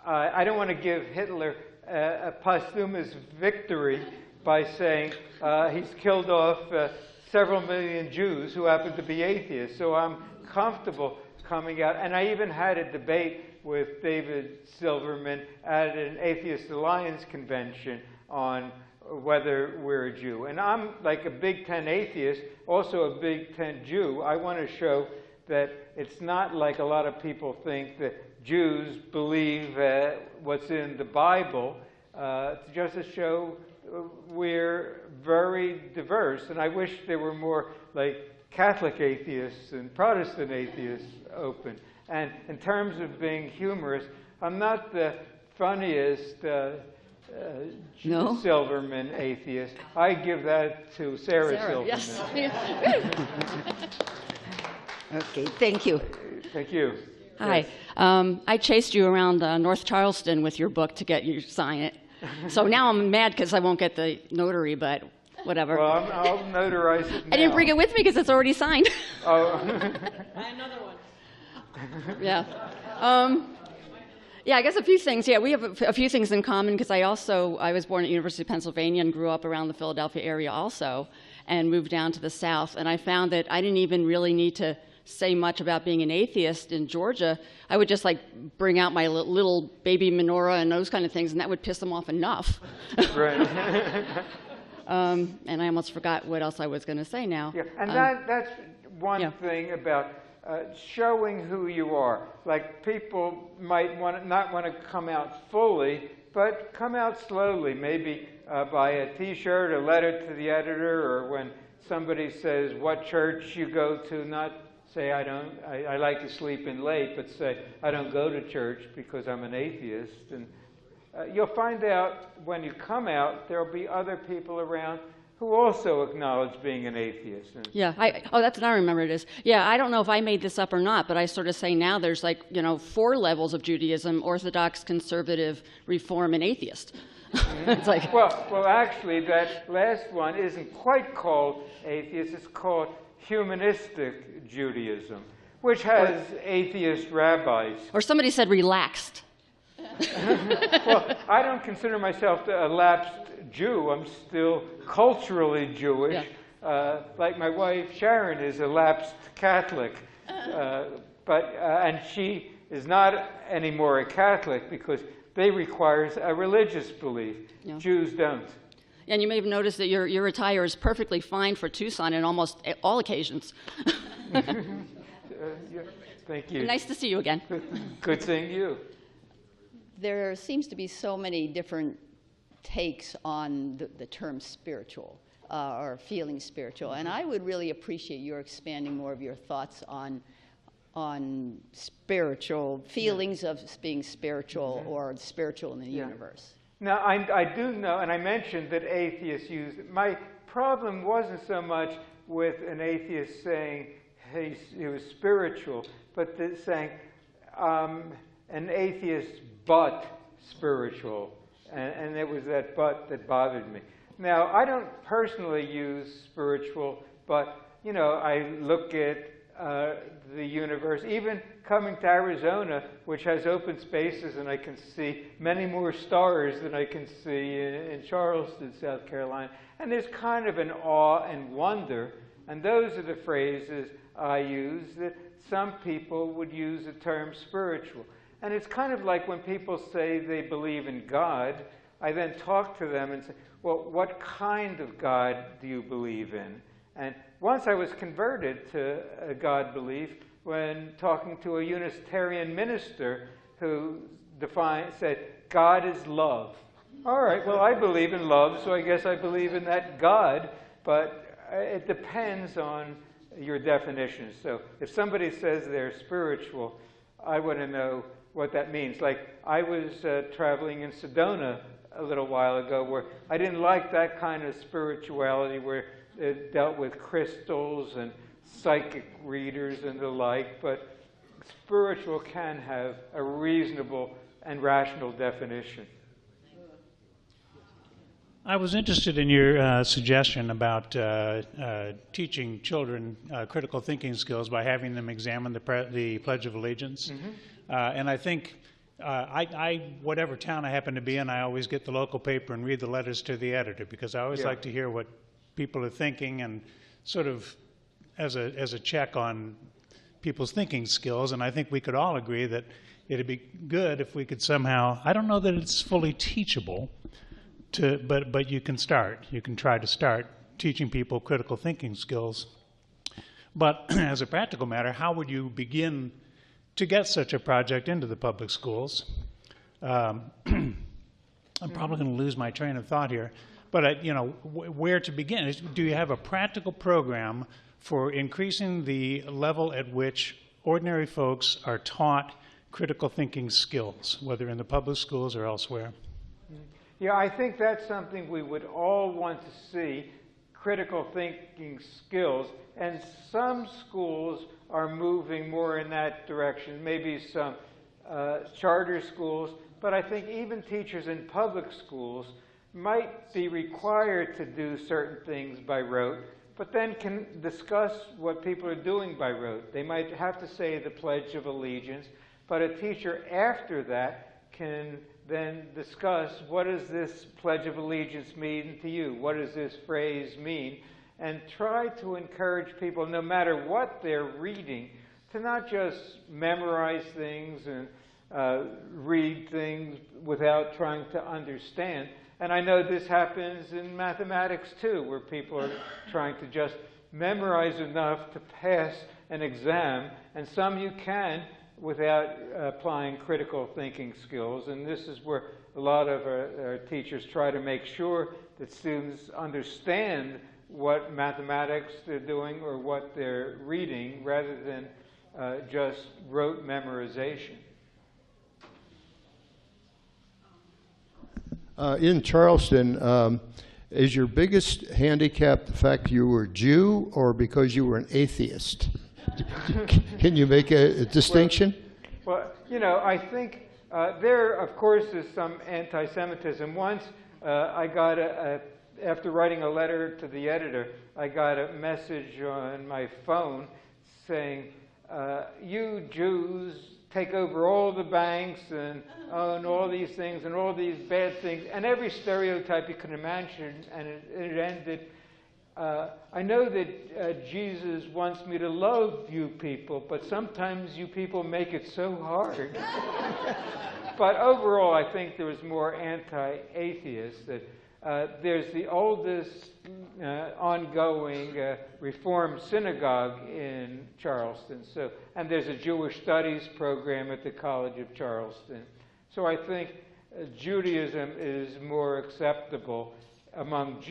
I don't want to give Hitler a posthumous victory by saying he's killed off several million Jews who happen to be atheists. So I'm comfortable coming out. And I even had a debate with David Silverman at an Atheist Alliance convention on whether we're a Jew. And I'm like a Big Ten atheist, also a Big Ten Jew. I want to show that it's not like a lot of people think that Jews believe what's in the Bible. Just to show we're very diverse, and I wish there were more like Catholic atheists and Protestant atheists open. And in terms of being humorous, I'm not the funniest Silverman atheist. I give that to Sarah Silverman. Yes. Okay, thank you. Thank you. Hi. Yes. I chased you around North Charleston with your book to get you to sign it. So now I'm mad because I won't get the notary, but whatever. Well, I'll notarize it now. I didn't bring it with me because it's already signed. Oh. Another one. Yeah. Yeah, I guess a few things. Yeah, we have a few things in common because I was born at University of Pennsylvania and grew up around the Philadelphia area also, and moved down to the South. And I found that I didn't even really need to say much about being an atheist in Georgia. I would just like bring out my little baby menorah and those kind of things, and that would piss them off enough. Right. And I almost forgot what else I was going to say now. Yeah, and that's one thing about showing who you are. Like, people might not want to come out fully, but come out slowly, maybe by a T-shirt, a letter to the editor, or when somebody says what church you go to, not say I like to sleep in late, but say I don't go to church because I'm an atheist. And you'll find out when you come out, there'll be other people around who also acknowledge being an atheist. Yeah, that's what I remember it is. Yeah, I don't know if I made this up or not, but I sort of say now there's 4 levels of Judaism: Orthodox, Conservative, Reform, and Atheist. It's like... Well, actually, that last one isn't quite called atheist. It's called Humanistic Judaism, which has atheist rabbis. Or somebody said relaxed. Well, I don't consider myself a lapsed Jew. I'm still culturally Jewish. Yeah. Like my wife Sharon is a lapsed Catholic, and she is not anymore a Catholic because they require a religious belief. Yeah. Jews don't. And you may have noticed that your attire is perfectly fine for Tucson in almost all occasions. Thank you. Nice to see you again. Good seeing you. There seems to be so many different takes on the term spiritual or feeling spiritual, and I would really appreciate your expanding more of your thoughts on spiritual feelings of being spiritual or spiritual in the universe. Now, I do know, and I mentioned that atheists use it. My problem wasn't so much with an atheist saying he was spiritual, but saying an atheist but spiritual. And it was that but that bothered me. Now, I don't personally use spiritual, but, I look at the universe, even coming to Arizona, which has open spaces, and I can see many more stars than I can see in Charleston, South Carolina. And there's kind of an awe and wonder, and those are the phrases I use that some people would use the term spiritual. And it's kind of like when people say they believe in God, I then talk to them and say, well, what kind of God do you believe in? And once I was converted to a God belief when talking to a Unitarian minister who said, God is love. All right, well, I believe in love, so I guess I believe in that God, but it depends on your definition. So if somebody says they're spiritual, I want to know what that means. Like, I was traveling in Sedona a little while ago where I didn't like that kind of spirituality where it dealt with crystals and psychic readers and the like, but spiritual can have a reasonable and rational definition. I was interested in your suggestion about teaching children critical thinking skills by having them examine the Pledge of Allegiance. Mm-hmm. And I think whatever town I happen to be in, I always get the local paper and read the letters to the editor because I always like to hear what people are thinking and sort of as a check on people's thinking skills. And I think we could all agree that it'd be good if we could somehow, I don't know that it's fully teachable, but you can start. You can try to start teaching people critical thinking skills. But as a practical matter, how would you begin to get such a project into the public schools? I'm probably going to lose my train of thought here, but where to begin? Do you have a practical program for increasing the level at which ordinary folks are taught critical thinking skills, whether in the public schools or elsewhere? Yeah, I think that's something we would all want to see, critical thinking skills, and some schools are moving more in that direction, maybe some charter schools, but I think even teachers in public schools might be required to do certain things by rote, but then can discuss what people are doing by rote. They might have to say the Pledge of Allegiance, but a teacher after that can then discuss, what does this Pledge of Allegiance mean to you? What does this phrase mean? And try to encourage people, no matter what they're reading, to not just memorize things and read things without trying to understand. And I know this happens in mathematics too, where people are trying to just memorize enough to pass an exam, and some you can without applying critical thinking skills. And this is where a lot of our teachers try to make sure that students understand what mathematics they're doing or what they're reading, rather than just rote memorization. In Charleston, is your biggest handicap the fact you were Jew or because you were an atheist? Can you make a distinction? Well, you know, I think there, of course, is some anti-Semitism. Once I got after writing a letter to the editor, I got a message on my phone saying, you Jews take over all the banks and own all these things and all these bad things, and every stereotype you can imagine, and it ended, I know that Jesus wants me to love you people, but sometimes you people make it so hard. But overall, I think there was more anti-atheists. That there's the oldest ongoing Reform synagogue in Charleston. So, and there's a Jewish studies program at the College of Charleston. So I think Judaism is more acceptable among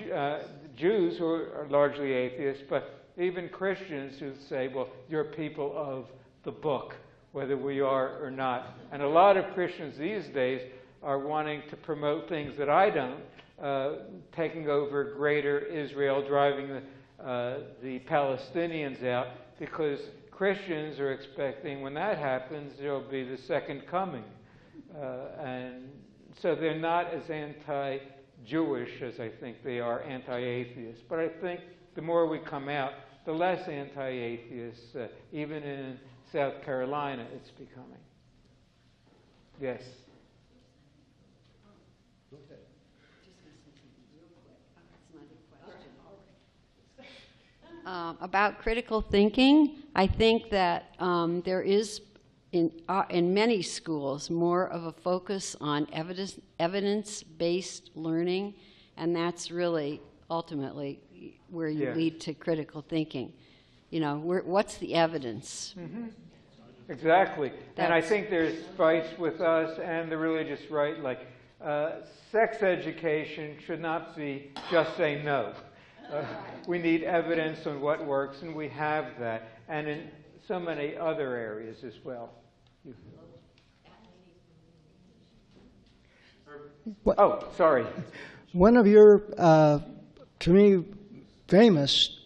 Jews who are largely atheists, but even Christians who say, well, you're people of the book, whether we are or not. And a lot of Christians these days are wanting to promote things that I don't, taking over greater Israel, driving the Palestinians out, because Christians are expecting when that happens, there'll be the second coming. And so they're not as anti-Jewish as I think they are anti-atheist. But I think the more we come out, the less anti-atheists, even in South Carolina, it's becoming. Yes? About critical thinking, I think that there is in many schools more of a focus on evidence-based learning, and that's really ultimately where you lead to critical thinking. You know, what's the evidence? Mm-hmm. Exactly. And I think there's fights with us and the religious right, like sex education should not be just say no. We need evidence on what works, and we have that, and in so many other areas as well. Oh, sorry. One of your, to me, famous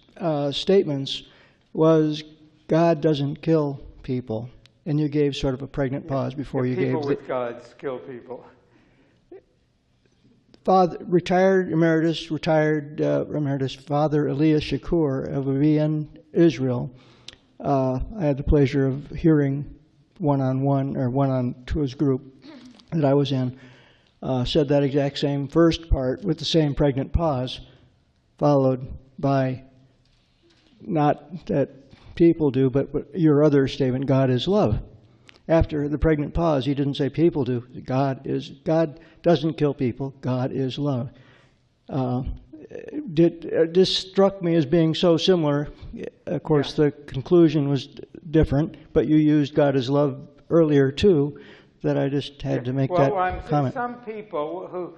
statements was, God doesn't kill people. And you gave sort of a pregnant pause before you gave people with gods kill people. Retired emeritus Father Elias Shakur of Avian, Israel. I had the pleasure of hearing one-on-one to his group that I was in, said that exact same first part with the same pregnant pause, followed by not that people do, but your other statement, God is love. After the pregnant pause, he didn't say people do. God doesn't kill people. God is love. This struck me as being so similar. Of course, the conclusion was different, but you used God is love earlier too, that I just had to make that comment. Some people who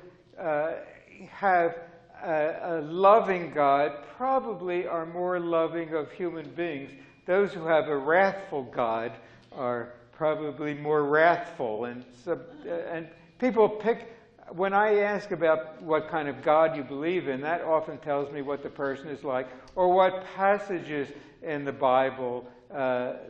have a loving God probably are more loving of human beings. Those who have a wrathful God are probably more wrathful, and people pick. When I ask about what kind of God you believe in, that often tells me what the person is like, or what passages in the Bible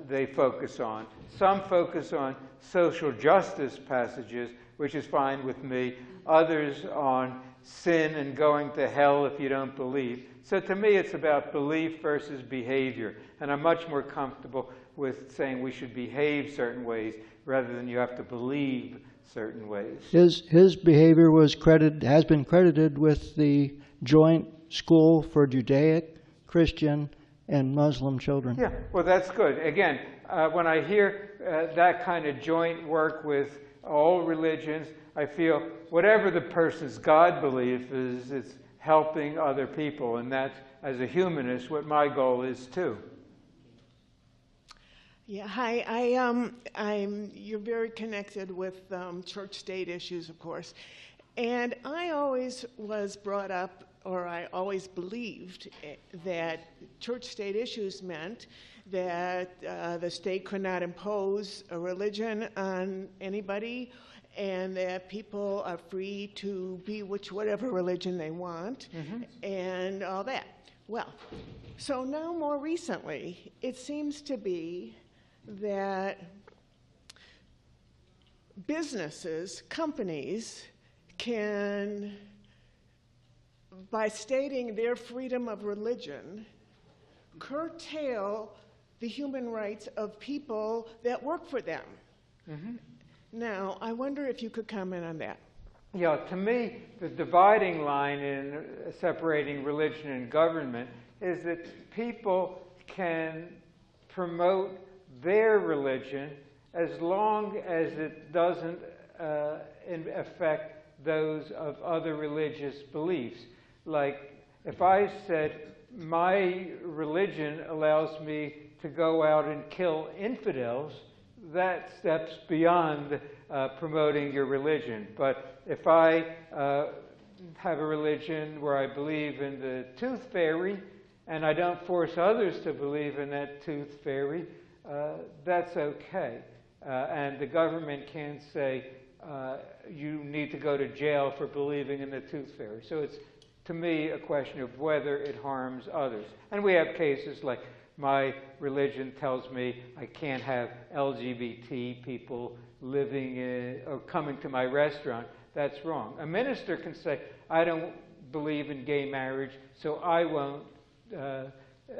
they focus on. Some focus on social justice passages, which is fine with me. Others on sin and going to hell if you don't believe. So to me, it's about belief versus behavior, and I'm much more comfortable with saying we should behave certain ways rather than you have to believe certain ways. His behavior has been credited with the joint school for Judaic, Christian, and Muslim children. Yeah, well, that's good. Again, when I hear that kind of joint work with all religions, I feel whatever the person's God belief is, it's helping other people, and that's, as a humanist, what my goal is too. Yeah, hi. You're very connected with church-state issues, of course. And I always was brought up, or I always believed that church-state issues meant that the state could not impose a religion on anybody, and that people are free to be whatever religion they want, and all that. Well, so now more recently, it seems to be that businesses, companies, can, by stating their freedom of religion, curtail the human rights of people that work for them. Now, I wonder if you could comment on that. Yeah, to me, the dividing line in separating religion and government is that people can promote their religion as long as it doesn't affect those of other religious beliefs. Like, if I said, my religion allows me to go out and kill infidels, that steps beyond promoting your religion. But if I have a religion where I believe in the tooth fairy, and I don't force others to believe in that tooth fairy, that's okay. And the government can't say, you need to go to jail for believing in the tooth fairy. So it's, to me, a question of whether it harms others. And we have cases like, my religion tells me I can't have LGBT people living in, or coming to my restaurant. That's wrong. A minister can say, I don't believe in gay marriage, so I won't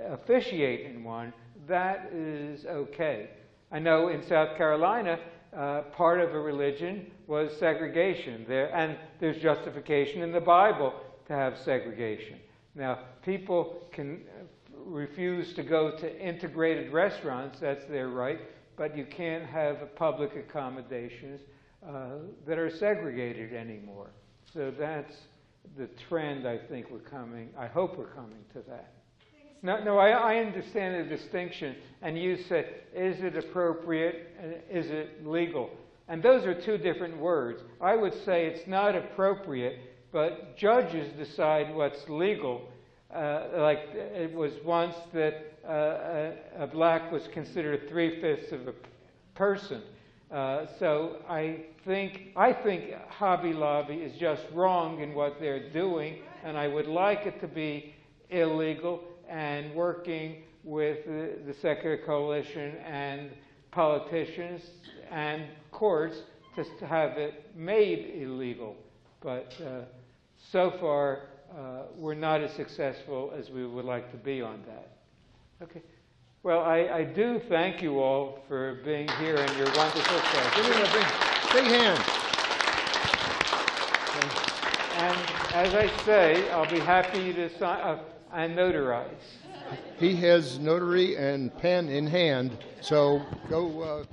officiate in one. That is okay. I know in South Carolina, part of a religion was segregation there, and there's justification in the Bible to have segregation. Now, people can refuse to go to integrated restaurants, that's their right, but you can't have public accommodations that are segregated anymore. So that's the trend I think I hope we're coming to that. No, I understand the distinction, and you said, is it appropriate and is it legal? And those are two different words. I would say it's not appropriate, but judges decide what's legal. Like it was once that a black was considered 3/5 of a person. So I think Hobby Lobby is just wrong in what they're doing, and I would like it to be illegal, and working with the Secular Coalition and politicians and courts to have it made illegal. But so far, we're not as successful as we would like to be on that. Okay. Well, I do thank you all for being here and your wonderful questions. Give me a big hand. And as I say, I'll be happy to sign and notarize. He has notary and pen in hand, so go